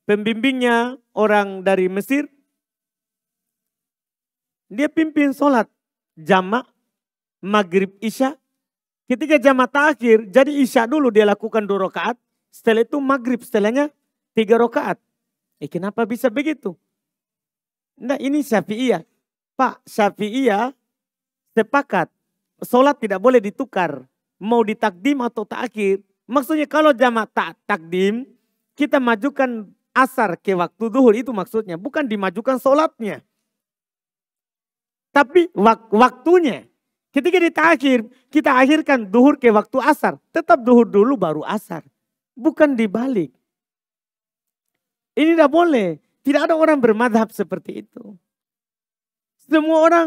Pembimbingnya orang dari Mesir. Dia pimpin sholat jamak maghrib isya. Ketika jamak terakhir, jadi isya dulu dia lakukan 2 rakaat. Setelah itu maghrib, setelahnya 3 rakaat. Kenapa bisa begitu? Nah, ini Syafi'iyah. Pak, Syafi'iyah sepakat. Sholat tidak boleh ditukar. Mau ditakdim atau ta'khir. Maksudnya kalau jamak takdim, kita majukan asar ke waktu duhur. Itu maksudnya. Bukan dimajukan sholatnya. Tapi waktunya. Ketika ditakhir, kita akhirkan duhur ke waktu asar. Tetap duhur dulu baru asar. Bukan dibalik. Ini tidak boleh. Tidak ada orang bermadhab seperti itu.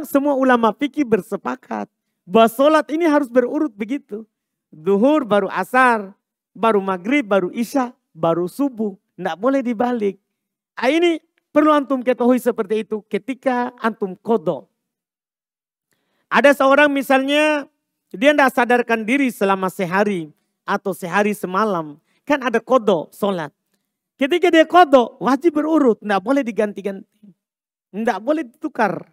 Semua ulama fikih bersepakat. Bahwa sholat ini harus berurut begitu. Duhur baru asar. Baru maghrib, baru isya, baru subuh. Tidak boleh dibalik. Ini perlu antum ketahui seperti itu ketika antum qadha. Ada seorang misalnya dia tidak sadarkan diri selama sehari atau sehari semalam. Kan ada qadha sholat. Ketika dia qadha wajib berurut. Tidak boleh diganti-ganti. Tidak boleh ditukar.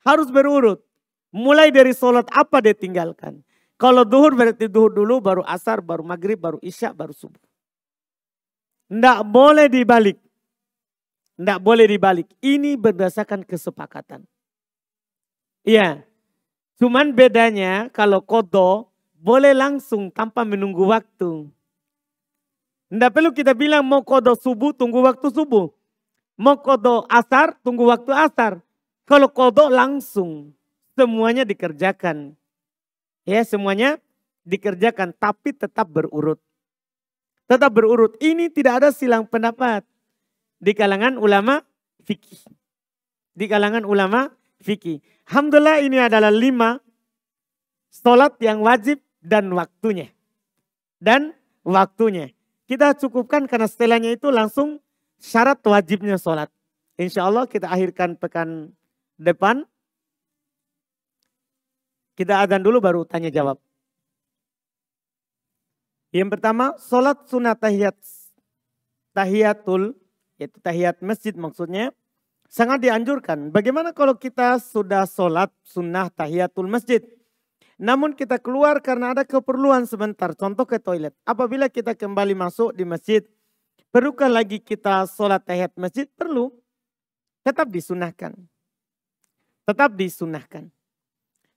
Harus berurut. Mulai dari sholat apa dia tinggalkan. Kalau duhur berarti duhur dulu, baru asar, baru maghrib, baru isya, baru subuh. Tidak boleh dibalik. Tidak boleh dibalik. Ini berdasarkan kesepakatan. Iya. Cuman bedanya kalau qadha boleh langsung tanpa menunggu waktu. Tidak perlu kita bilang mau qadha subuh, tunggu waktu subuh. Mau qadha asar, tunggu waktu asar. Kalau qadha langsung. Semuanya dikerjakan. Ya, semuanya dikerjakan tapi tetap berurut. Tetap berurut. Ini tidak ada silang pendapat di kalangan ulama fikih. Di kalangan ulama fikih. Alhamdulillah ini adalah 5 Sholat yang wajib dan waktunya. Dan waktunya. Kita cukupkan karena setelahnya itu langsung syarat wajibnya sholat. Insya Allah kita akhirkan pekan depan. Kita adzan dulu baru tanya jawab. Yang pertama, sholat sunnah tahiyatul, yaitu tahiyat masjid maksudnya, sangat dianjurkan. Bagaimana kalau kita sudah sholat sunnah tahiyatul masjid, namun kita keluar karena ada keperluan sebentar, contoh ke toilet. Apabila kita kembali masuk di masjid, perlukah lagi kita sholat tahiyat masjid? Perlu, tetap disunahkan. Tetap disunahkan.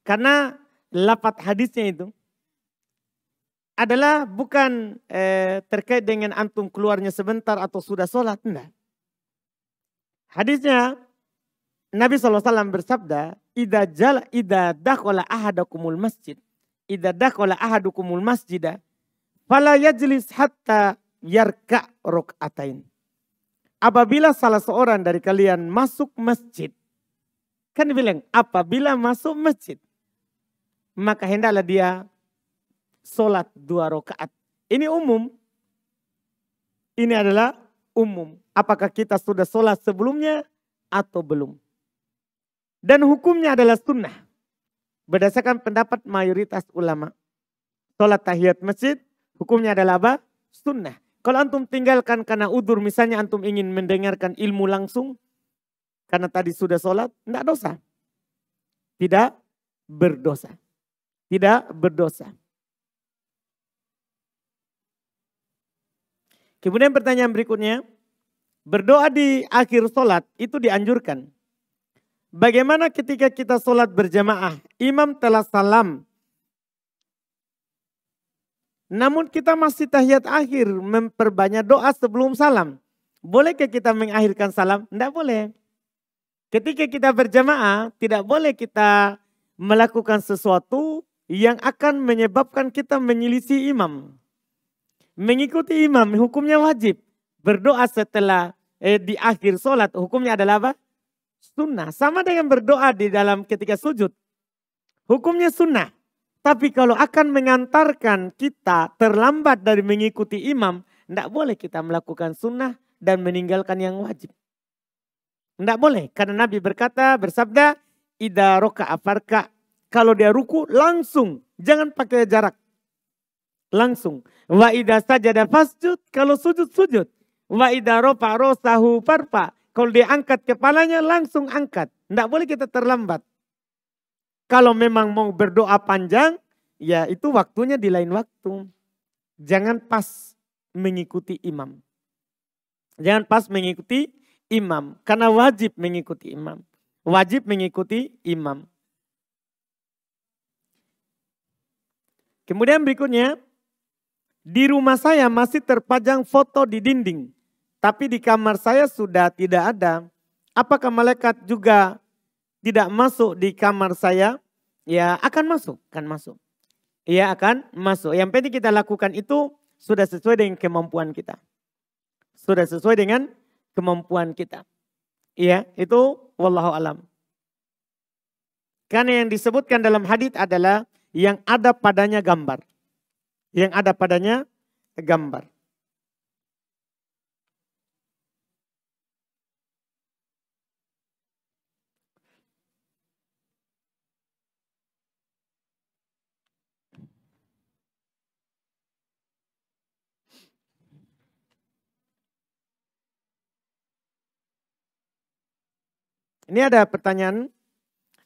Karena lafaz hadisnya itu adalah bukan terkait dengan antum keluarnya sebentar atau sudah sholat. Enggak. Hadisnya Nabi SAW bersabda, Ida dakhala ahadakumul masjid. Ida dakhala ahadukumul masjidah. Fala yajlis hatta yarka' rok'atain. Apabila salah seorang dari kalian masuk masjid. Kan dibilang, apabila masuk masjid. Maka hendaklah dia sholat 2 rakaat. Ini umum. Ini adalah umum. Apakah kita sudah sholat sebelumnya atau belum. Dan hukumnya adalah sunnah. Berdasarkan pendapat mayoritas ulama. Sholat tahiyat masjid hukumnya adalah apa? Sunnah. Kalau antum tinggalkan karena udur, misalnya antum ingin mendengarkan ilmu langsung. Karena tadi sudah sholat, tidak dosa. Tidak berdosa. Tidak berdosa. Kemudian pertanyaan berikutnya. Berdoa di akhir sholat itu dianjurkan. Bagaimana ketika kita sholat berjamaah, imam telah salam. Namun kita masih tahiyat akhir, memperbanyak doa sebelum salam. Bolehkah kita mengakhirkan salam? Tidak boleh. Ketika kita berjamaah, tidak boleh kita melakukan sesuatu yang akan menyebabkan kita menyelisih imam. Mengikuti imam hukumnya wajib. Berdoa setelah di akhir sholat hukumnya adalah apa? Sunnah. Sama dengan berdoa di dalam ketika sujud. Hukumnya sunnah. Tapi kalau akan mengantarkan kita terlambat dari mengikuti imam, tidak boleh kita melakukan sunnah dan meninggalkan yang wajib. Tidak boleh. Karena Nabi bersabda, Ida roka'a farka. Kalau dia ruku langsung. Jangan pakai jarak. Langsung. Wa idza sajada fasjud. Kalau sujud. Wa idza rafa rasahu farfa. Kalau dia angkat kepalanya langsung angkat. Tidak boleh kita terlambat. Kalau memang mau berdoa panjang, ya itu waktunya di lain waktu. Jangan pas mengikuti imam. Jangan pas mengikuti imam. Karena wajib mengikuti imam. Wajib mengikuti imam. Kemudian berikutnya, di rumah saya masih terpajang foto di dinding. Tapi di kamar saya sudah tidak ada. Apakah malaikat juga tidak masuk di kamar saya? Ya akan masuk, Ya akan masuk. Yang penting kita lakukan itu sudah sesuai dengan kemampuan kita. Sudah sesuai dengan kemampuan kita. Ya, itu wallahu alam. Karena yang disebutkan dalam hadits adalah yang ada padanya gambar. Yang ada padanya gambar. Ini ada pertanyaan.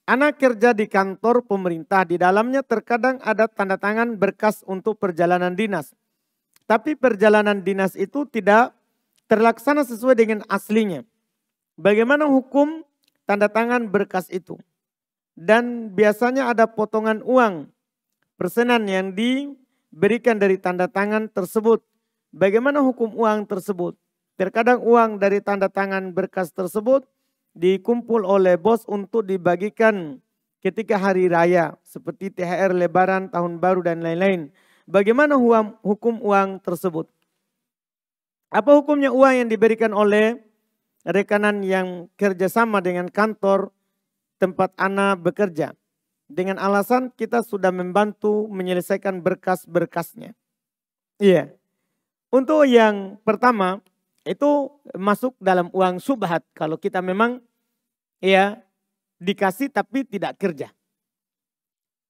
Anak kerja di kantor pemerintah, di dalamnya terkadang ada tanda tangan berkas untuk perjalanan dinas. Tapi perjalanan dinas itu tidak terlaksana sesuai dengan aslinya. Bagaimana hukum tanda tangan berkas itu? Dan biasanya ada potongan uang persenan yang diberikan dari tanda tangan tersebut. Bagaimana hukum uang tersebut? Terkadang uang dari tanda tangan berkas tersebut dikumpul oleh bos untuk dibagikan ketika hari raya seperti THR, Lebaran, Tahun Baru dan lain-lain. Bagaimana hukum uang tersebut? Apa hukumnya uang yang diberikan oleh rekanan yang kerjasama dengan kantor tempat anak bekerja? dengan alasan kita sudah membantu menyelesaikan berkas-berkasnya. Iya. Untuk yang pertama itu masuk dalam uang syubhat kalau kita memang ya dikasih tapi tidak kerja.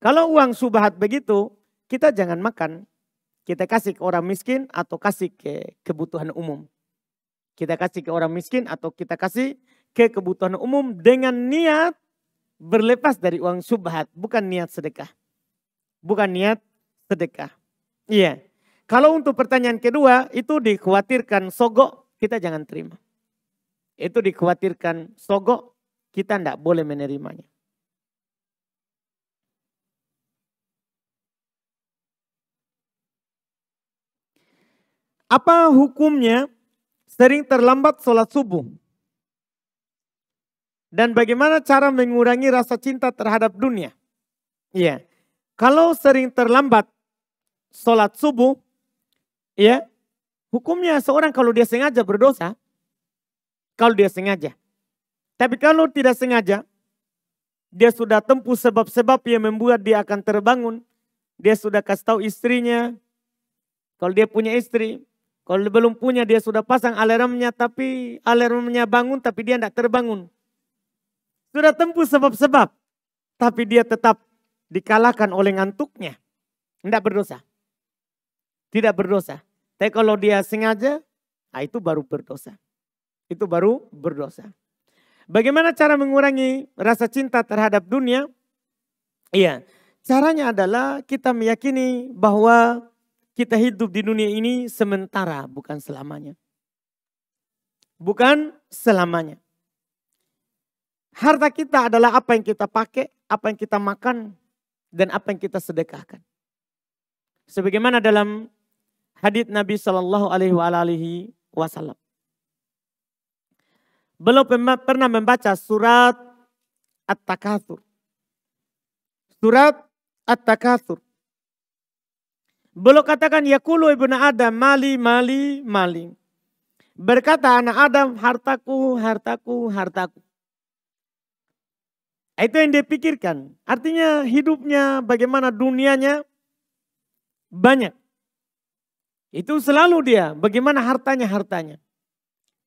Kalau uang syubhat begitu, kita jangan makan. Kita kasih ke orang miskin atau kasih ke kebutuhan umum. Kita kasih ke orang miskin atau kita kasih ke kebutuhan umum dengan niat berlepas dari uang syubhat, bukan niat sedekah. Bukan niat sedekah. Iya. Kalau untuk pertanyaan kedua, itu dikhawatirkan sogok, kita jangan terima. Itu dikhawatirkan sogok, kita tidak boleh menerimanya. Apa hukumnya sering terlambat sholat subuh? Dan bagaimana cara mengurangi rasa cinta terhadap dunia? Iya. Kalau sering terlambat sholat subuh, ya, hukumnya seorang kalau dia sengaja berdosa, kalau dia sengaja. Tapi kalau tidak sengaja, dia sudah tempuh sebab-sebab yang membuat dia akan terbangun. Dia sudah kasih tahu istrinya, kalau dia punya istri, kalau dia belum punya dia sudah pasang alarmnya, tapi alarmnya bangun tapi dia tidak terbangun. Sudah tempuh sebab-sebab, tapi dia tetap dikalahkan oleh ngantuknya. Tidak berdosa. Tidak berdosa. Tapi kalau dia sengaja, nah itu baru berdosa. Itu baru berdosa. Bagaimana cara mengurangi rasa cinta terhadap dunia? Iya, caranya adalah kita meyakini bahwa kita hidup di dunia ini sementara, bukan selamanya. Bukan selamanya. Harta kita adalah apa yang kita pakai, apa yang kita makan, dan apa yang kita sedekahkan. Sebagaimana dalam hadits Nabi SAW. Belum pernah membaca surat At-Takatsur. Surat At-Takatsur. Belum katakan yaqulu ibnu Adam mali mali mali. Berkata anak Adam hartaku hartaku hartaku. Itu yang dia pikirkan. Artinya hidupnya bagaimana dunianya banyak. Itu selalu dia bagaimana hartanya hartanya.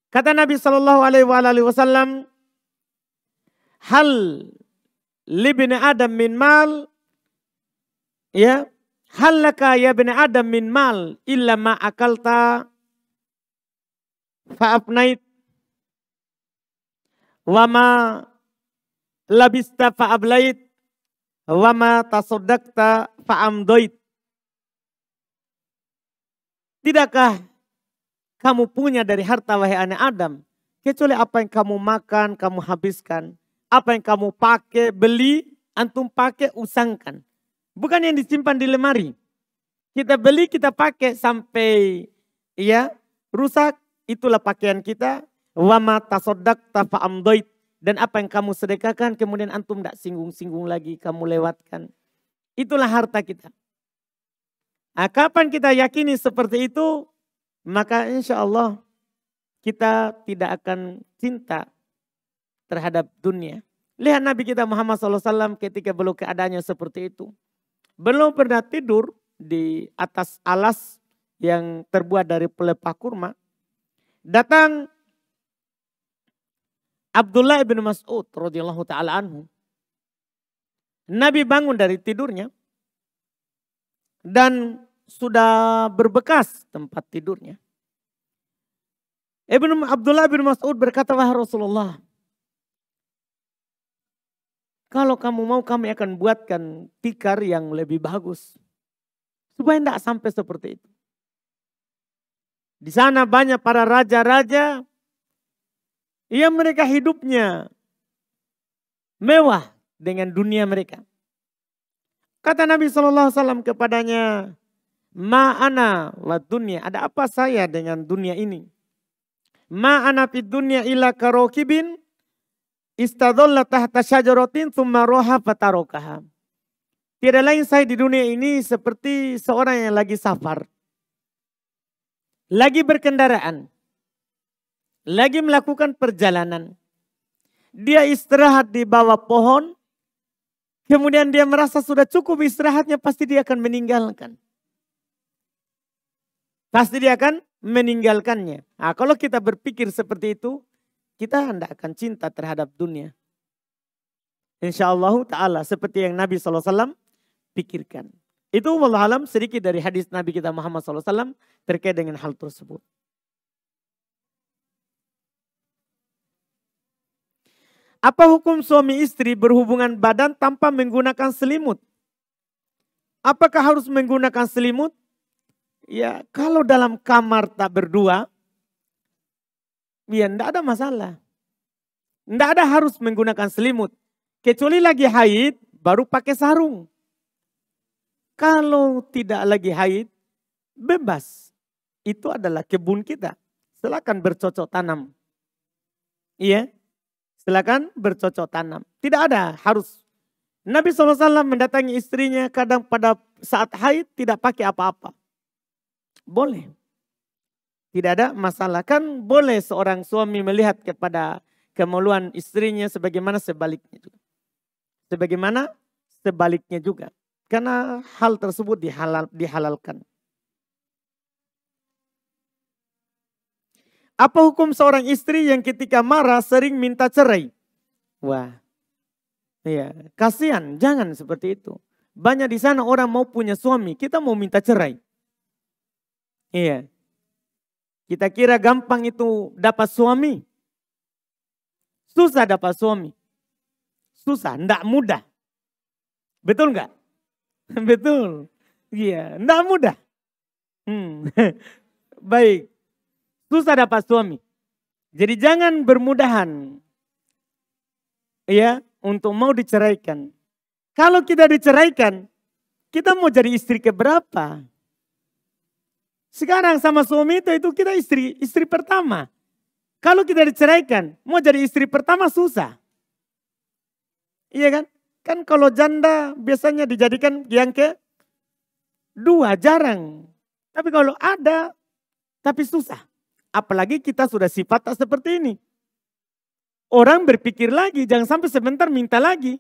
Kata Nabi SAW, hal libni Adam min mal, ya, hal laka ya bani Adam min mal illa ma akalta fa'afnait wa ma labista fa'ablait wa ma tasaddaqta fa'amdoit. Tidakkah kamu punya dari harta wahai anak Adam, kecuali apa yang kamu makan, kamu habiskan. Apa yang kamu pakai, beli, antum pakai, usangkan. Bukan yang disimpan di lemari. Kita beli, kita pakai sampai ya rusak, itulah pakaian kita. Wa ma tasaddaqta fa'amdoit. Dan apa yang kamu sedekahkan, kemudian antum tidak singgung-singgung lagi, kamu lewatkan. Itulah harta kita. Nah, kapan kita yakini seperti itu, maka insya Allah kita tidak akan cinta terhadap dunia. Lihat Nabi kita Muhammad SAW ketika belum keadaannya seperti itu. Belum pernah tidur di atas alas yang terbuat dari pelepah kurma. Datang Abdullah ibn Mas'ud radhiyallahu ta'ala anhu. Nabi bangun dari tidurnya. Dan sudah berbekas tempat tidurnya. Abdullah bin Mas'ud berkata, wahai Rasulullah, kalau kamu mau kami akan buatkan tikar yang lebih bagus. Supaya tidak sampai seperti itu. Di sana banyak para raja-raja yang mereka hidupnya mewah dengan dunia mereka. Kata Nabi SAW kepadanya, ma'ana wa dunia, ada apa saya dengan dunia ini? Ma'ana fid dunya illa karokibin istadalla tahta syajaratin thumma roha fatarokaha. Tidak lain saya di dunia ini seperti seorang yang lagi safar. Lagi berkendaraan. Lagi melakukan perjalanan. Dia istirahat di bawah pohon. kemudian dia merasa sudah cukup istirahatnya, pasti dia akan meninggalkan. Pasti dia akan meninggalkannya. Nah, kalau kita berpikir seperti itu, kita tidak akan cinta terhadap dunia. InsyaAllah ta'ala seperti yang Nabi SAW pikirkan. Itu wallahualam sedikit dari hadis Nabi kita Muhammad SAW terkait dengan hal tersebut. Apa hukum suami istri berhubungan badan tanpa menggunakan selimut? Apakah harus menggunakan selimut? Ya, kalau dalam kamar tak berdua, ya tidak ada masalah. Tidak ada harus menggunakan selimut. Kecuali lagi haid, baru pakai sarung. Kalau tidak lagi haid, bebas. Itu adalah kebun kita. Silakan bercocok tanam. Iya, silakan bercocok tanam. Tidak ada harus. Nabi SAW mendatangi istrinya kadang pada saat haid tidak pakai apa-apa. Boleh. Tidak ada masalah. Kan boleh seorang suami melihat kepada kemaluan istrinya sebagaimana sebaliknya juga. Sebagaimana sebaliknya juga. Karena hal tersebut dihalalkan. Apa hukum seorang istri yang ketika marah sering minta cerai? Wah, ya, kasihan, jangan seperti itu. Banyak di sana orang mau punya suami, kita mau minta cerai. Iya. Kita kira gampang itu dapat suami. Susah dapat suami. Susah, enggak mudah. Betul enggak? Betul. Iya, enggak mudah. Baik. Susah dapat suami. Jadi jangan bermudahan. Ya, untuk mau diceraikan. Kalau kita diceraikan, kita mau jadi istri keberapa? Sekarang sama suami itu kita istri pertama. Kalau kita diceraikan, mau jadi istri pertama susah. Iya kan? Kan kalau janda biasanya dijadikan yang kedua, jarang. Tapi kalau ada, tapi susah. Apalagi kita sudah sifat tak seperti ini. Orang berpikir lagi, jangan sampai sebentar minta lagi.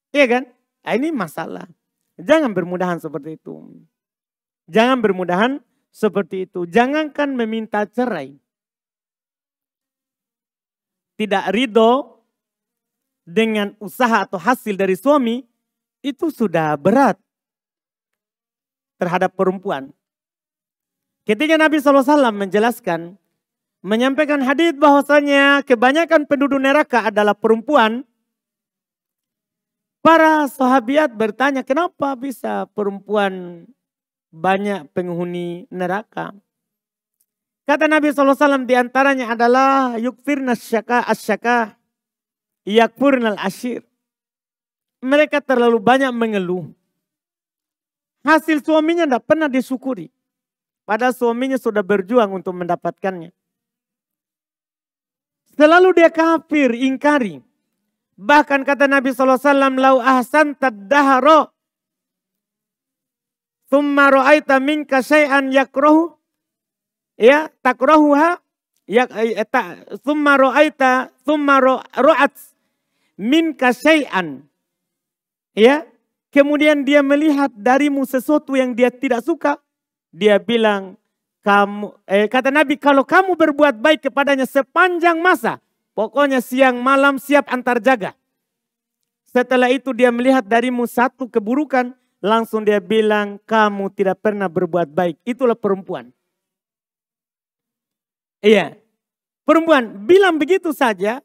Iya kan? Nah, ini masalah. Jangan bermudahan seperti itu. Jangan bermudahan seperti itu. Jangankan meminta cerai. Tidak ridho dengan usaha atau hasil dari suami, itu sudah berat terhadap perempuan. Ketika Nabi SAW menjelaskan, menyampaikan hadis bahwasanya kebanyakan penduduk neraka adalah perempuan, para sahabiat bertanya, kenapa bisa perempuan banyak penghuni neraka? Kata Nabi SAW diantaranya adalah yukfirna asyaka yakfurnal ashir. Mereka terlalu banyak mengeluh. Hasil suaminya tidak pernah disyukuri. Padahal suaminya sudah berjuang untuk mendapatkannya. Selalu dia kafir, ingkari. Bahkan kata Nabi SAW, lau ahsan taddaharo thumma ra'aita minka syai'an yakrahu ya takrahuha ya thumma ra'at minka syai'an ya, kemudian dia melihat darimu sesuatu yang dia tidak suka, dia bilang kata Nabi, kalau kamu berbuat baik kepadanya sepanjang masa, pokoknya siang malam siap antar jaga. Setelah itu dia melihat darimu satu keburukan, langsung dia bilang kamu tidak pernah berbuat baik. Itulah perempuan. Iya. Perempuan bilang begitu saja,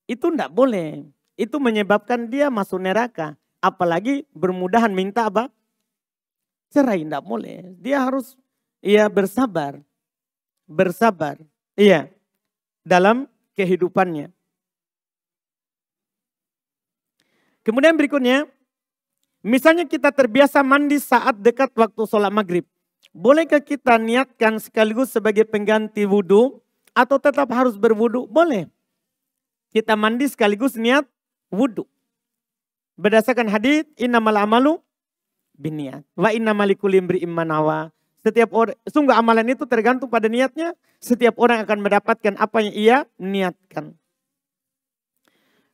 itu tidak boleh. Itu menyebabkan dia masuk neraka. Apalagi bermudahan minta apa? Cerai, tidak boleh. Dia harus bersabar. Bersabar. Iya. Dalam kehidupannya. Kemudian berikutnya, misalnya kita terbiasa mandi saat dekat waktu sholat maghrib. Bolehkah kita niatkan sekaligus sebagai pengganti wudhu atau tetap harus berwudhu? Boleh. Kita mandi sekaligus niat wudhu. Berdasarkan hadis innamal amalu binniat wa innamal likulli imri'in ma nawa. Setiap orang, sungguh amalan itu tergantung pada niatnya. Setiap orang akan mendapatkan apa yang ia niatkan.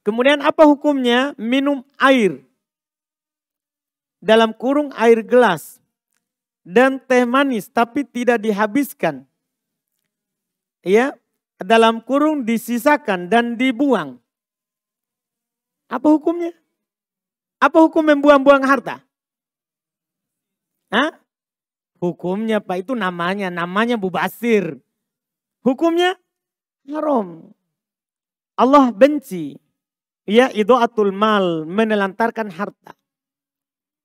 Kemudian apa hukumnya minum air? Dalam kurung air gelas. Dan teh manis tapi tidak dihabiskan. Ya, dalam kurung disisakan dan dibuang. Apa hukumnya? Apa hukum membuang-buang harta? Hah? Hukumnya Pak itu namanya mubazir. Hukumnya haram. Allah benci. Ya, idha'atul mal, menelantarkan harta.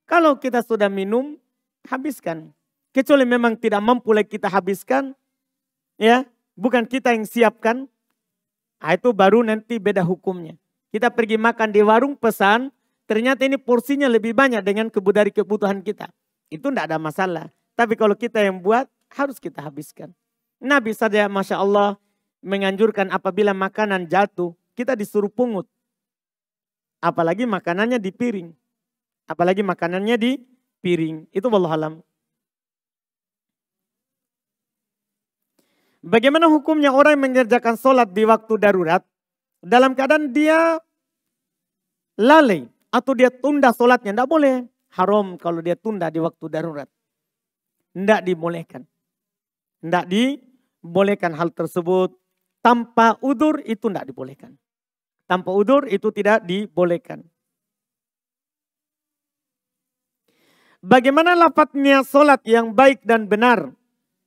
Kalau kita sudah minum, habiskan. Kecuali memang tidak mampu lagi kita habiskan, ya, bukan kita yang siapkan. Nah, itu baru nanti beda hukumnya. Kita pergi makan di warung pesan, ternyata ini porsinya lebih banyak dengan dari kebutuhan kita. Itu tidak ada masalah. Tapi kalau kita yang buat, harus kita habiskan. Nabi saja Masya Allah menganjurkan apabila makanan jatuh, kita disuruh pungut. Apalagi makanannya di piring. Apalagi makanannya di piring. Itu wallahualam. Bagaimana hukumnya orang yang mengerjakan sholat di waktu darurat dalam keadaan dia lalai atau dia tunda sholatnya? Tidak boleh. Haram kalau dia tunda di waktu darurat. Tidak dibolehkan. Tidak dibolehkan hal tersebut. Tanpa udur itu tidak dibolehkan. Tanpa udur itu tidak dibolehkan. Bagaimana lafadznya sholat yang baik dan benar?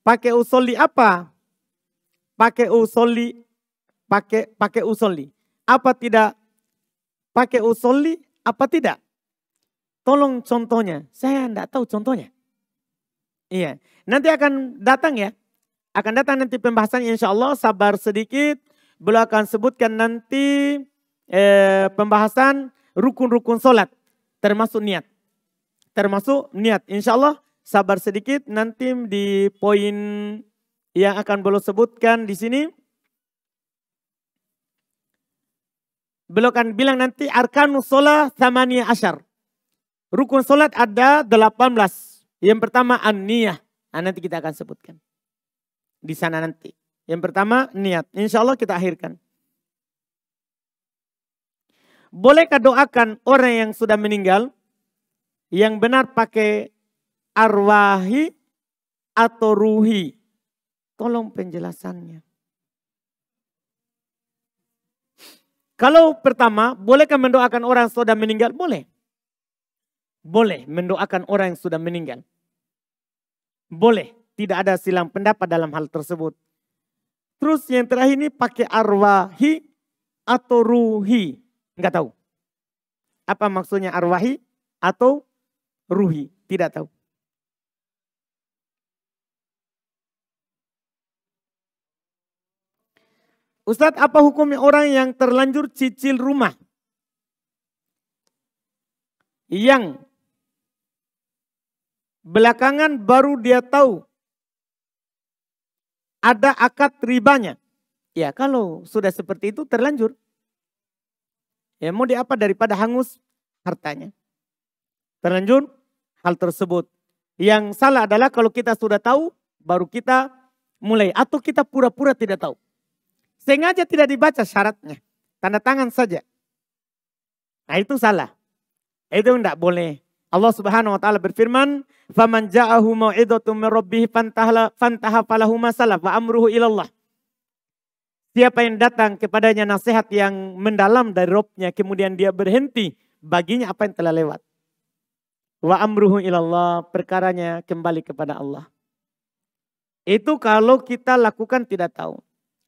Pakai usolli apa? Pakai usolli. Apa tidak? Pakai usolli apa tidak? Tolong contohnya. Saya tidak tahu contohnya. Iya. Nanti akan datang ya. Akan datang nanti pembahasannya insya Allah. Sabar sedikit. Beliau akan sebutkan nanti pembahasan rukun-rukun sholat. Termasuk niat. Termasuk niat. Insya Allah sabar sedikit. Nanti di poin yang akan beliau sebutkan di sini. Beliau akan bilang nanti arkanus sholat thamaniyah asyar. Rukun sholat ada 18. Yang pertama an-niyah. Nah, nanti kita akan sebutkan. Di sana nanti. Yang pertama niat. Insya Allah kita akhirkan. Bolehkah doakan orang yang sudah meninggal? Yang benar pakai arwahi atau ruhi? Tolong penjelasannya. Kalau pertama, bolehkah mendoakan orang yang sudah meninggal? Boleh. Boleh mendoakan orang yang sudah meninggal. Boleh. Tidak ada silang pendapat dalam hal tersebut. Terus yang terakhir ini pakai arwahi atau ruhi. Enggak tahu. Apa maksudnya arwahi atau ruhi? Tidak tahu. Ustadz, apa hukumnya orang yang terlanjur cicil rumah? Yang belakangan baru dia tahu ada akad ribanya. Ya kalau sudah seperti itu terlanjur. Ya mau diapa daripada hangus hartanya. Terlanjur hal tersebut. Yang salah adalah kalau kita sudah tahu baru kita mulai. Atau kita pura-pura tidak tahu. Sengaja tidak dibaca syaratnya. Tanda tangan saja. Nah itu salah. Itu tidak boleh. Allah Subhanahu wa taala berfirman, "Faman ja'ahu mau'izatun min rabbih fantaha falahu ma salaf wa amruhu ilallah." Siapa yang datang kepadanya nasihat yang mendalam dari Rabb-nya kemudian dia berhenti, baginya apa yang telah lewat. Wa amruhu ilallah, perkaranya kembali kepada Allah. Itu kalau kita lakukan tidak tahu.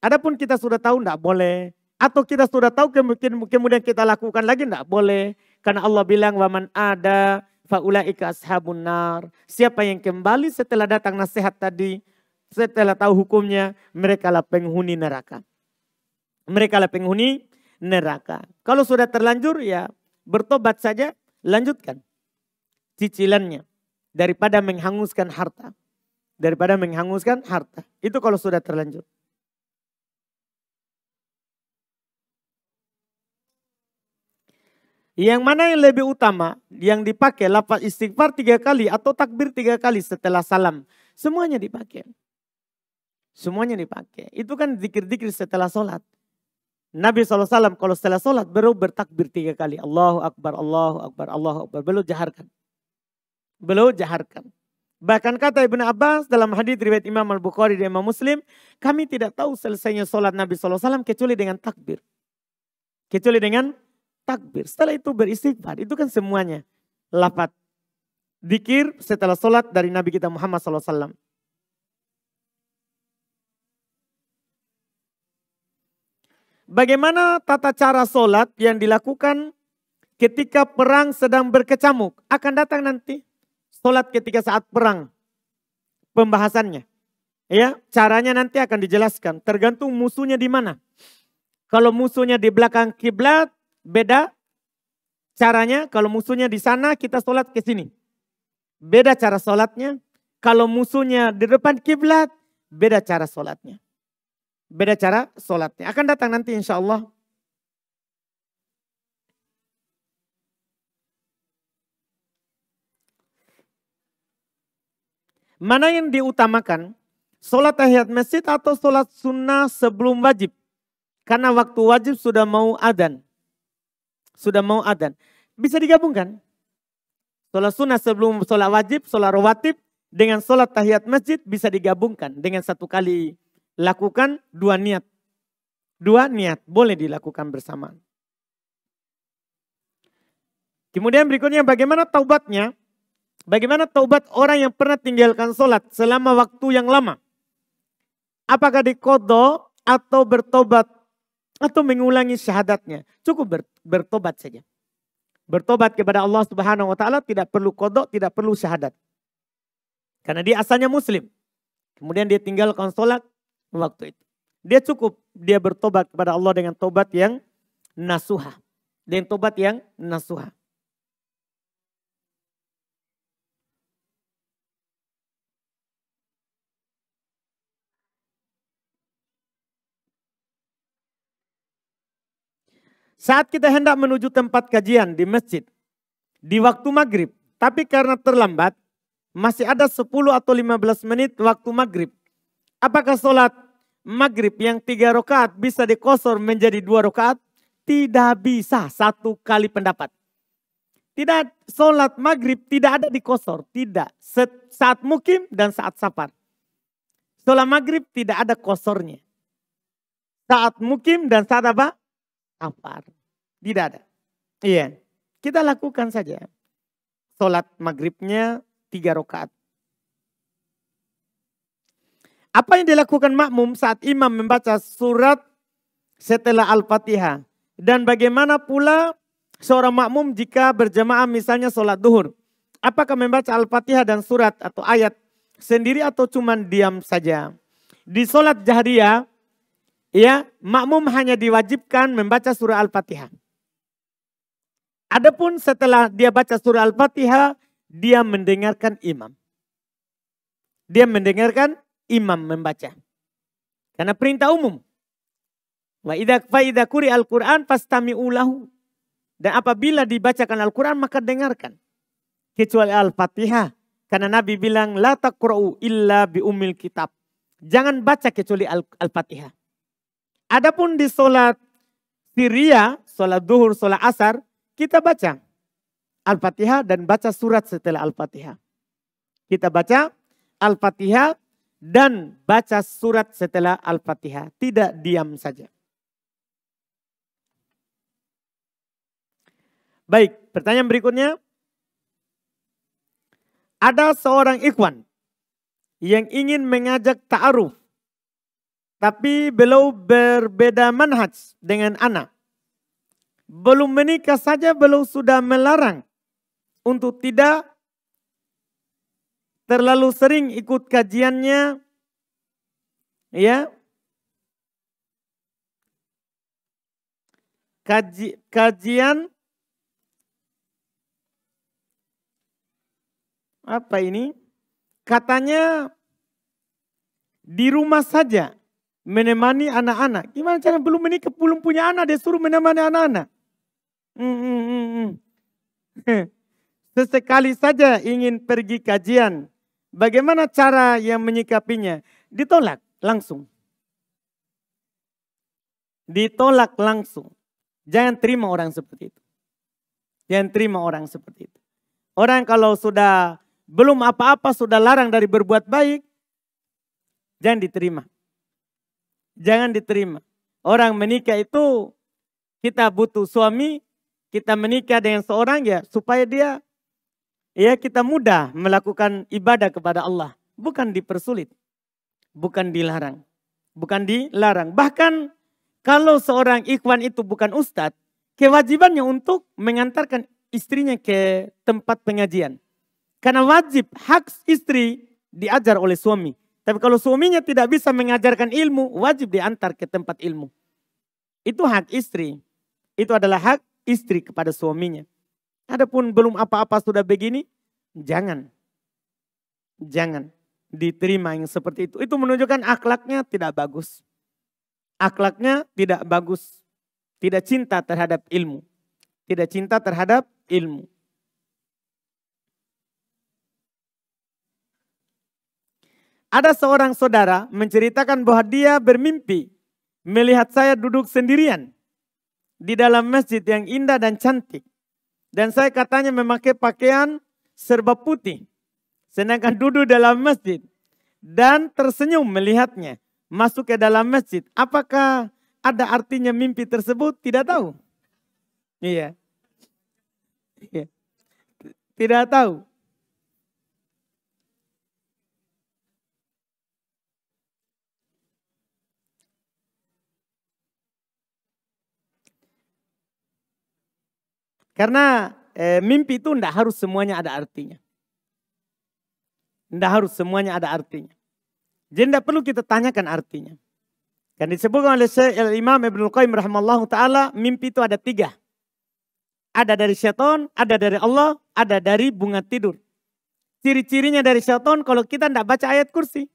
Adapun kita sudah tahu tidak boleh. Atau kita sudah tahu kemudian kita lakukan lagi tidak boleh. Karena Allah bilang waman ada faulaika ashabun nar. Siapa yang kembali setelah datang nasihat tadi, setelah tahu hukumnya, mereka lah penghuni neraka. Mereka lah penghuni neraka. Kalau sudah terlanjur ya bertobat saja, lanjutkan cicilannya daripada menghanguskan harta. Daripada menghanguskan harta. Itu kalau sudah terlanjur. Yang mana yang lebih utama, yang dipakai lafaz istighfar 3 kali atau takbir 3 kali setelah salam. Semuanya dipakai. Semuanya dipakai. Itu kan zikir-zikir setelah sholat. Nabi SAW kalau setelah sholat baru bertakbir 3 kali. Allahu Akbar, Allahu Akbar, Allahu Akbar. Belum jaharkan. Belum jaharkan. Bahkan kata Ibnu Abbas dalam hadits riwayat Imam Al-Bukhari dan Imam Muslim, kami tidak tahu selesainya sholat Nabi SAW kecuali dengan takbir. Kecuali dengan takbir. Setelah itu beristighfar. Itu kan semuanya lafaz dzikir setelah sholat dari Nabi kita Muhammad SAW. Bagaimana tata cara sholat yang dilakukan ketika perang sedang berkecamuk? Akan datang nanti sholat ketika saat perang. Pembahasannya. Ya, caranya nanti akan dijelaskan. Tergantung musuhnya di mana. Kalau musuhnya di belakang kiblat, beda caranya. Kalau musuhnya di sana, kita sholat ke sini. Beda cara sholatnya. Kalau musuhnya di depan kiblat, beda cara sholatnya. Beda cara sholatnya. Akan datang nanti insya Allah. Mana yang diutamakan? Sholat tahiyat masjid atau sholat sunnah sebelum wajib? Karena waktu wajib sudah mau adzan. Sudah mau adzan. Bisa digabungkan. Sholat sunnah sebelum sholat wajib, sholat rawatib. Dengan sholat tahiyat masjid bisa digabungkan. Dengan satu kali lakukan 2 niat. 2 niat boleh dilakukan bersamaan. Kemudian berikutnya bagaimana taubatnya? Bagaimana taubat orang yang pernah tinggalkan sholat selama waktu yang lama? Apakah diqadha atau bertobat atau mengulangi syahadatnya? Cukup bertobat saja. Bertobat kepada Allah Subhanahu wa taala tidak perlu qadha, tidak perlu syahadat. Karena dia asalnya muslim. Kemudian dia tinggalkan sholat waktu itu. Dia cukup dia bertobat kepada Allah dengan tobat yang nasuha. Dengan tobat yang nasuha. Saat kita hendak menuju tempat kajian di masjid, di waktu maghrib, tapi karena terlambat, masih ada 10 atau 15 menit waktu maghrib. Apakah sholat maghrib yang 3 rakaat bisa dikosor menjadi 2 rakaat? Tidak bisa, 1 kali pendapat. Tidak, sholat maghrib tidak ada dikosor, tidak. Saat mukim dan saat safar. Sholat maghrib tidak ada kosornya. Saat mukim dan saat apa? Safar. Tidak ada. Iya. Kita lakukan saja. Sholat maghribnya 3 rakaat. Apa yang dilakukan makmum saat imam membaca surat setelah Al-Fatihah? Dan bagaimana pula seorang makmum jika berjamaah misalnya sholat duhur? Apakah membaca Al-Fatihah dan surat atau ayat sendiri atau cuman diam saja? Di sholat jahriyah, ya, makmum hanya diwajibkan membaca surah Al-Fatihah. Adapun setelah dia baca surah Al-Fatihah, dia mendengarkan imam. Dia mendengarkan imam membaca. Karena perintah umum. Wa idza quri'al Qur'an fastami'u lahu. Dan apabila dibacakan Al-Quran maka dengarkan. Kecuali Al-Fatihah. Karena Nabi bilang la taqra'u illa bi ummil kitab. Jangan baca kecuali Al-Fatihah. Adapun di sholat sirriyah, sholat duhur, sholat asar, kita baca Al-Fatihah dan baca surat setelah Al-Fatihah. Kita baca Al-Fatihah dan baca surat setelah Al-Fatihah. Tidak diam saja. Baik, pertanyaan berikutnya. Ada seorang ikhwan yang ingin mengajak ta'aruf. Tapi belum berbeda manhaj dengan anak. Belum menikah saja belum sudah melarang untuk tidak terlalu sering ikut kajiannya. Ya. Kajian apa ini? Katanya di rumah saja menemani anak-anak. Gimana cara belum menikah, belum punya anak, dia suruh menemani anak-anak. Sesekali saja ingin pergi kajian. Bagaimana cara yang menyikapinya? Ditolak langsung. Ditolak langsung. Jangan terima orang seperti itu. Jangan terima orang seperti itu. Orang kalau sudah belum apa-apa sudah larang dari berbuat baik, jangan diterima. Jangan diterima. Orang menikah itu kita butuh suami, kita menikah dengan seorang ya supaya dia kita mudah melakukan ibadah kepada Allah, bukan dipersulit, bukan dilarang. Bukan dilarang. Bahkan kalau seorang ikhwan itu bukan ustadz, kewajibannya untuk mengantarkan istrinya ke tempat pengajian. Karena wajib hak istri diajar oleh suami. Tapi kalau suaminya tidak bisa mengajarkan ilmu, wajib diantar ke tempat ilmu. Itu hak istri. Itu adalah hak istri kepada suaminya. Adapun belum apa-apa sudah begini, jangan. Jangan diterima yang seperti itu. Itu menunjukkan akhlaknya tidak bagus. Akhlaknya tidak bagus. Tidak cinta terhadap ilmu. Tidak cinta terhadap ilmu. Ada seorang saudara menceritakan bahwa dia bermimpi melihat saya duduk sendirian di dalam masjid yang indah dan cantik. Dan saya katanya memakai pakaian serba putih. Sedangkan duduk dalam masjid dan tersenyum melihatnya masuk ke dalam masjid. Apakah ada artinya mimpi tersebut? Tidak tahu. Iya. Tidak tahu. Karena mimpi itu tidak harus semuanya ada artinya. Tidak harus semuanya ada artinya. Jadi tidak perlu kita tanyakan artinya. Kan disebutkan oleh Imam Ibnul Qayyim rahimallahu ta'ala, mimpi itu ada 3. Ada dari syaitan, ada dari Allah, ada dari bunga tidur. Ciri-cirinya dari syaitan kalau kita tidak baca ayat kursi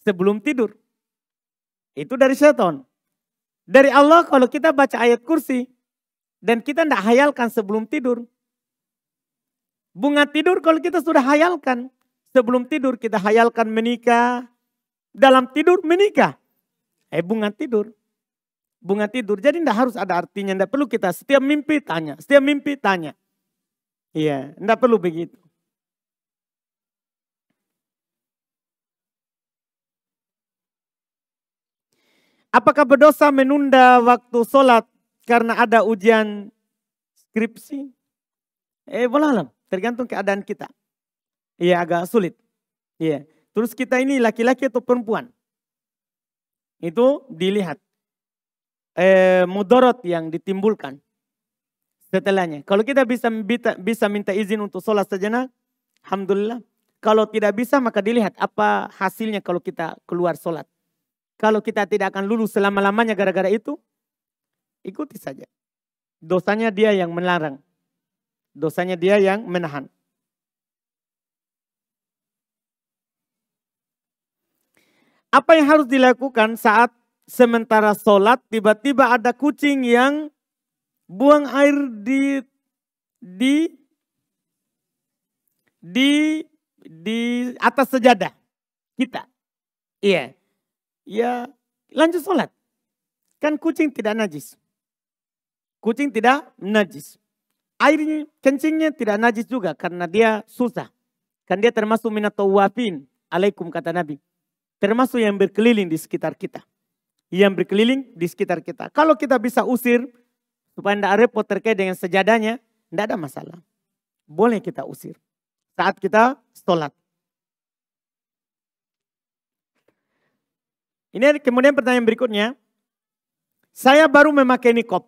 sebelum tidur. Itu dari syaitan. Dari Allah kalau kita baca ayat kursi dan kita tidak hayalkan sebelum tidur. Bunga tidur kalau kita sudah hayalkan. Sebelum tidur kita hayalkan menikah. Dalam tidur menikah. Bunga tidur. Bunga tidur. Jadi tidak harus ada artinya. Tidak perlu kita setiap mimpi tanya. Setiap mimpi tanya. Iya, tidak perlu begitu. Apakah berdosa menunda waktu sholat karena ada ujian skripsi? Wallahualam, tergantung keadaan kita. Iya, agak sulit. Iya. Terus kita ini laki-laki atau perempuan? Itu dilihat. Mudarat yang ditimbulkan setelahnya. Kalau kita bisa minta izin untuk sholat sejenak, alhamdulillah. Kalau tidak bisa maka dilihat apa hasilnya kalau kita keluar sholat. Kalau kita tidak akan lulus selama-lamanya gara-gara itu, ikuti saja. Dosanya dia yang melarang. Dosanya dia yang menahan. Apa yang harus dilakukan saat sementara sholat tiba-tiba ada kucing yang buang air di atas sejadah kita? Iya. Ya, lanjut sholat. Kan kucing tidak najis. Kucing tidak najis. Airnya, kencingnya tidak najis juga karena dia susah. Kan dia termasuk minat tawafin. Alaikum kata Nabi. Termasuk yang berkeliling di sekitar kita. Yang berkeliling di sekitar kita. Kalau kita bisa usir supaya tidak repot terkait dengan sejadahnya, tidak ada masalah. Boleh kita usir saat kita sholat. Ini kemudian pertanyaan berikutnya. Saya baru memakai niqab.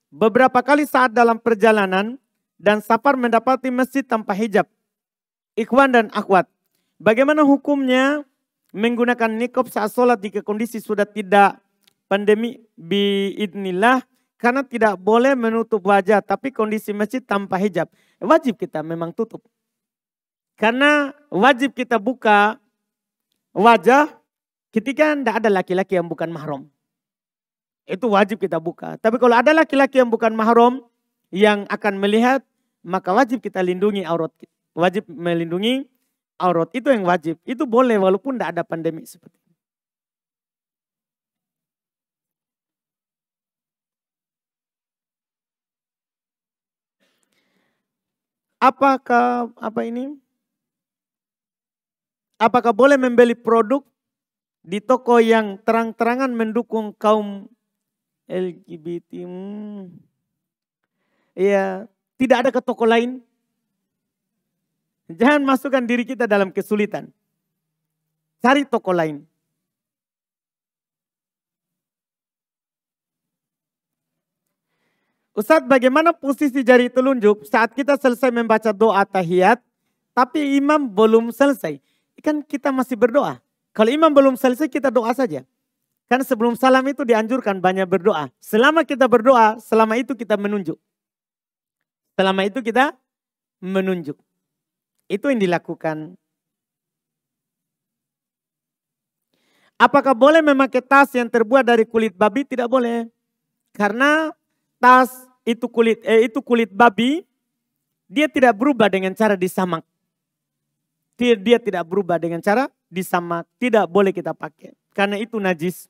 Beberapa kali saat dalam perjalanan dan safar mendapati masjid tanpa hijab. Ikhwan dan akhwat. Bagaimana hukumnya menggunakan niqab saat sholat jika kondisi sudah tidak pandemi biidnillah. Karena tidak boleh menutup wajah tapi kondisi masjid tanpa hijab. Wajib kita memang tutup. Karena wajib kita buka wajah ketika tidak ada laki-laki yang bukan mahram. Itu wajib kita buka. Tapi kalau ada laki-laki yang bukan mahram yang akan melihat, maka wajib kita lindungi aurat. Wajib melindungi aurat. Itu yang wajib. Itu boleh walaupun tidak ada pandemi seperti ini. Apakah Apakah boleh membeli produk di toko yang terang-terangan mendukung kaum LGBT? Ya, tidak ada ke toko lain. Jangan masukkan diri kita dalam kesulitan. Cari toko lain. Ustadz, bagaimana posisi jari telunjuk saat kita selesai membaca doa tahiyat, tapi imam belum selesai? Kan kita masih berdoa. Kalau imam belum selesai, kita doa saja. Kan sebelum salam itu dianjurkan banyak berdoa. Selama kita berdoa, selama itu kita menunjuk. Selama itu kita menunjuk. Itu yang dilakukan. Apakah boleh memakai tas yang terbuat dari kulit babi? Tidak boleh. Karena tas itu kulit babi, dia tidak berubah dengan cara disamak. Dia tidak berubah dengan cara disamak. Tidak boleh kita pakai. Karena itu najis.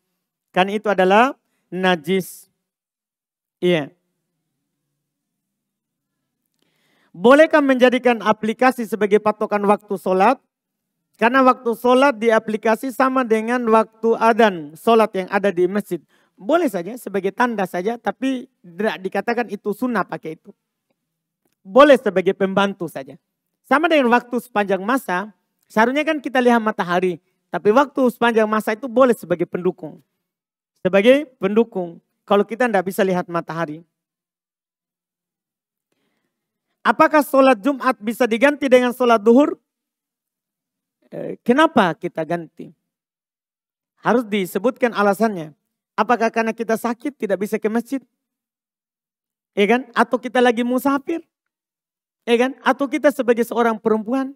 Karena itu adalah najis. Iya. Bolehkah menjadikan aplikasi sebagai patokan waktu sholat? Karena waktu sholat di aplikasi sama dengan waktu adzan sholat yang ada di masjid. Boleh saja sebagai tanda saja, tapi tidak dikatakan itu sunnah pakai itu. Boleh sebagai pembantu saja. Sama dengan waktu sepanjang masa, seharusnya kan kita lihat matahari. Tapi waktu sepanjang masa itu boleh sebagai pendukung. Sebagai pendukung, kalau kita tidak bisa lihat matahari. Apakah sholat Jumat bisa diganti dengan sholat duhur? Kenapa kita ganti? Harus disebutkan alasannya. Apakah karena kita sakit tidak bisa ke masjid? Ya kan? Atau kita lagi musafir? Ya kan? Atau kita sebagai seorang perempuan?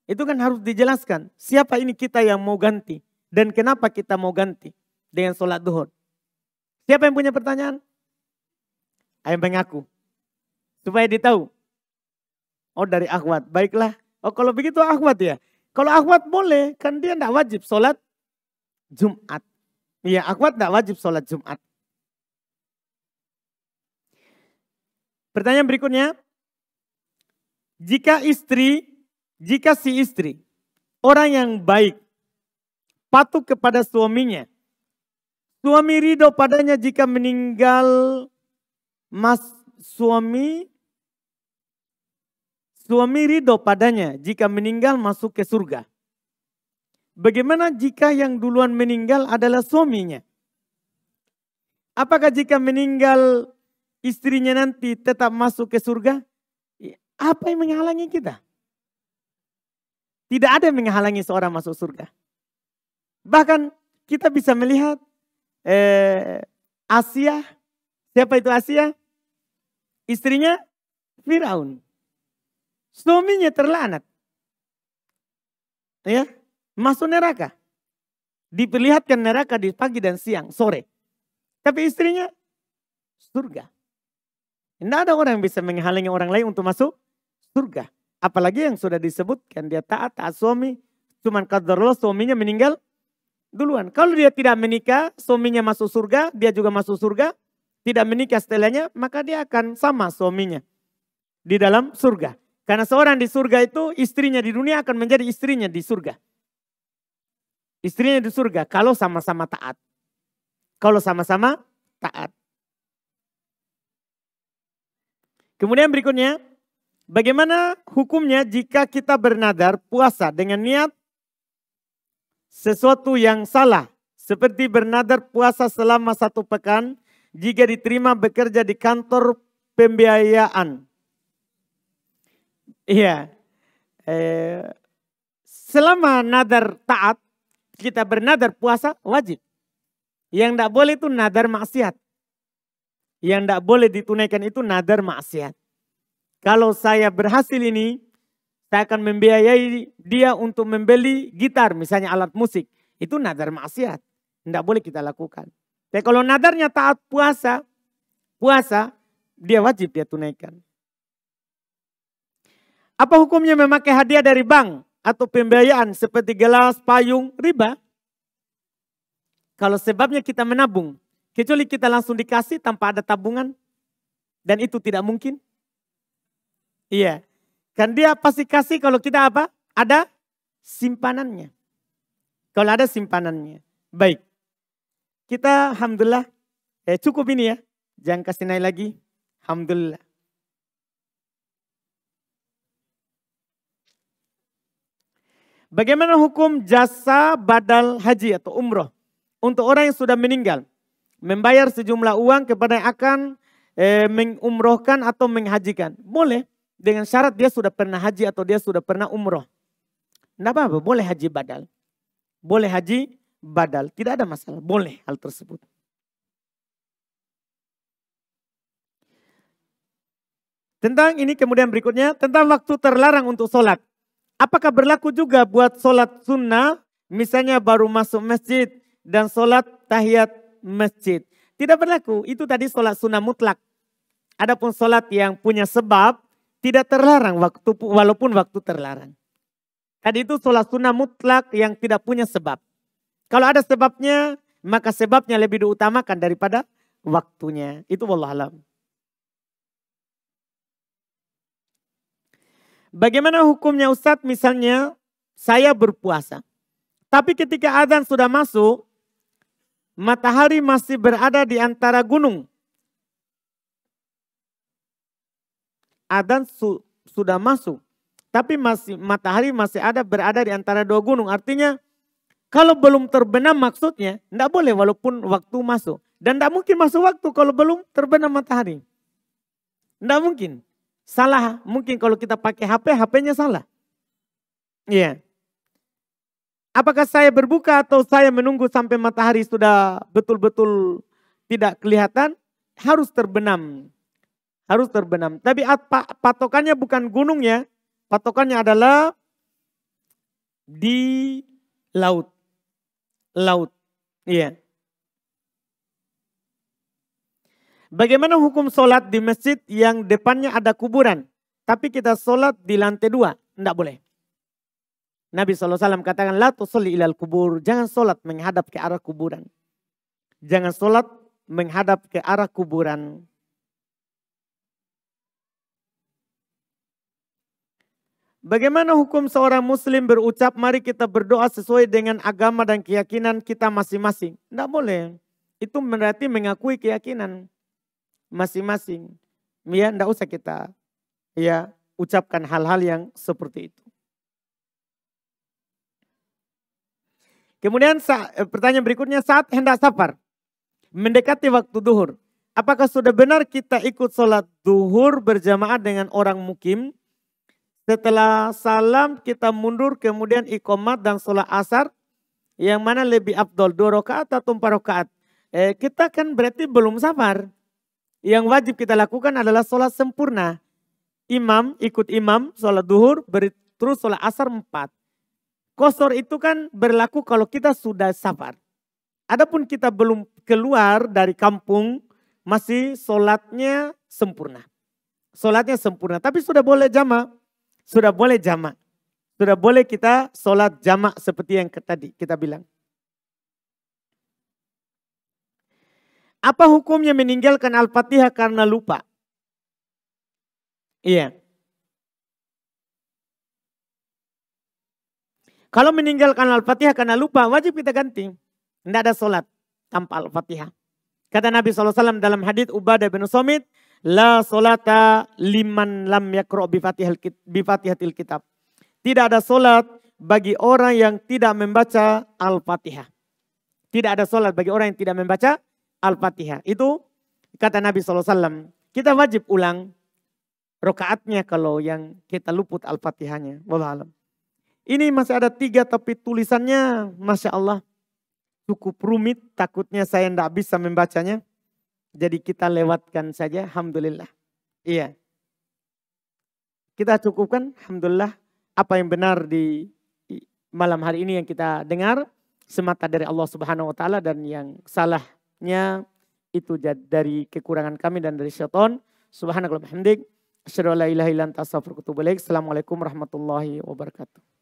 Itu kan harus dijelaskan. Siapa ini kita yang mau ganti? Dan kenapa kita mau ganti dengan sholat duhur? Siapa yang punya pertanyaan? Ayo mengaku. Supaya ditahu. Oh, dari akhwat. Baiklah. Oh, kalau begitu akhwat ya. Kalau akhwat boleh. Kan dia tidak wajib sholat Jumat. Iya, akhwat tidak wajib sholat Jumat. Pertanyaan berikutnya. Jika si istri orang yang baik, patuh kepada suaminya, suami ridho padanya jika meninggal, suami ridho padanya jika meninggal masuk ke surga. Bagaimana jika yang duluan meninggal adalah suaminya? Apakah jika meninggal istrinya nanti tetap masuk ke surga? Apa yang menghalangi kita? Tidak ada yang menghalangi seorang masuk surga. Bahkan kita bisa melihat Asia. Siapa itu Asia? Istrinya Firaun. Suaminya terlaknat. Ya, masuk neraka. Diperlihatkan neraka di pagi dan siang, sore. Tapi istrinya surga. Tidak ada orang yang bisa menghalangi orang lain untuk masuk surga. Apalagi yang sudah disebutkan dia taat suami. Cuman qadarullah suaminya meninggal duluan. Kalau dia tidak menikah, suaminya masuk surga, dia juga masuk surga. Tidak menikah setelahnya, maka dia akan sama suaminya di dalam surga. Karena seorang di surga itu istrinya di dunia akan menjadi istrinya di surga. Istrinya di surga kalau sama-sama taat. Kalau sama-sama taat. Kemudian berikutnya, bagaimana hukumnya jika kita bernadar puasa dengan niat sesuatu yang salah. Seperti bernadar puasa selama 1 pekan jika diterima bekerja di kantor pembiayaan. Iya. Selama nadar taat, kita bernadar puasa wajib. Yang tidak boleh itu nadar maksiat. Yang tidak boleh ditunaikan itu nadar maksiat. Kalau saya berhasil ini, saya akan membiayai dia untuk membeli gitar, misalnya alat musik. Itu nadar maksiat. Tidak boleh kita lakukan. Tapi kalau nadarnya taat puasa, dia wajib dia tunaikan. Apa hukumnya memakai hadiah dari bank atau pembiayaan seperti gelas, payung, riba? Kalau sebabnya kita menabung, kecuali kita langsung dikasih tanpa ada tabungan, dan itu tidak mungkin. Iya. Kan dia pasti kasih kalau kita apa? Ada simpanannya. Kalau ada simpanannya. Baik. Kita alhamdulillah cukup ini ya. Jangan kasih naik lagi. Alhamdulillah. Bagaimana hukum jasa badal haji atau umroh untuk orang yang sudah meninggal? Membayar sejumlah uang kepada yang akan mengumrohkan atau menghajikan. Boleh dengan syarat dia sudah pernah haji atau dia sudah pernah umroh. Tidak apa-apa, boleh haji badal. Boleh haji badal, tidak ada masalah, boleh hal tersebut. Tentang ini kemudian berikutnya, tentang waktu terlarang untuk sholat. Apakah berlaku juga buat sholat sunnah, misalnya baru masuk masjid dan sholat tahiyat masjid? Tidak berlaku, itu tadi sholat sunnah mutlak. Adapun sholat yang punya sebab, tidak terlarang walaupun waktu terlarang. Tadi itu sholat sunnah mutlak yang tidak punya sebab. Kalau ada sebabnya, maka sebabnya lebih diutamakan daripada waktunya. Itu wallahualam. Bagaimana hukumnya Ustadz? Misalnya saya berpuasa. Tapi ketika azan sudah masuk, matahari masih berada di antara gunung. Azan sudah masuk. Tapi matahari masih berada di antara dua gunung. Artinya kalau belum terbenam maksudnya, tidak boleh walaupun waktu masuk. Dan tidak mungkin masuk waktu kalau belum terbenam matahari. Tidak mungkin. Salah, mungkin kalau kita pakai HP, HP-nya salah. Iya. Apakah saya berbuka atau saya menunggu sampai matahari sudah betul-betul tidak kelihatan? Harus terbenam. Harus terbenam. Tapi patokannya bukan gunungnya, patokannya adalah di laut. Laut. Iya. Bagaimana hukum sholat di masjid yang depannya ada kuburan, tapi kita sholat di lantai 2? Tidak boleh. Nabi SAW katakan, la tusalli ilal kubur. Jangan sholat menghadap ke arah kuburan. Jangan sholat menghadap ke arah kuburan. Bagaimana hukum seorang muslim berucap, mari kita berdoa sesuai dengan agama dan keyakinan kita masing-masing? Tidak boleh. Itu berarti mengakui keyakinan masing-masing. Ya, tidak usah kita ucapkan hal-hal yang seperti itu. Kemudian pertanyaan berikutnya, saat hendak safar, mendekati waktu duhur, apakah sudah benar kita ikut sholat duhur berjamaah dengan orang mukim? Setelah salam kita mundur kemudian iqamat dan sholat asar, yang mana lebih afdol, 2 rakaat atau 4 rakaat? Kita kan berarti belum safar. Yang wajib kita lakukan adalah sholat sempurna. Ikut imam, sholat duhur, terus sholat asar 4. Qashar itu kan berlaku kalau kita sudah safar. Adapun kita belum keluar dari kampung, masih sholatnya sempurna. Sholatnya sempurna, tapi sudah boleh jamak. Sudah boleh jamak. Sudah boleh kita sholat jamak seperti yang tadi kita bilang. Apa hukumnya meninggalkan Al-Fatihah karena lupa? Iya. Kalau meninggalkan Al-Fatihah karena lupa, wajib kita ganti. Tidak ada sholat tanpa Al-Fatihah. Kata Nabi SAW dalam hadits Ubadah bin Samit, la sholata liman lam yakro bifatihatil kitab. Tidak ada sholat bagi orang yang tidak membaca Al-Fatihah. Tidak ada sholat bagi orang yang tidak membaca Al-Fatihah. Itu kata Nabi SAW. Kita wajib ulang rakaatnya kalau yang kita luput Al-Fatihahnya. Wallahualam. Ini masih ada 3 tapi tulisannya Masya Allah cukup rumit. Takutnya saya tidak bisa membacanya. Jadi kita lewatkan saja. Alhamdulillah. Iya. Kita cukupkan. Alhamdulillah. Apa yang benar di malam hari ini yang kita dengar. Semata dari Allah Subhanahu Wa Taala. Dan yang salahnya itu dari kekurangan kami dan dari syaitan. Subhanakallahumma hamdik. Asyhadu an la ilaha illa anta astaghfiruka wa atubu ilaik. Assalamualaikum warahmatullahi wabarakatuh.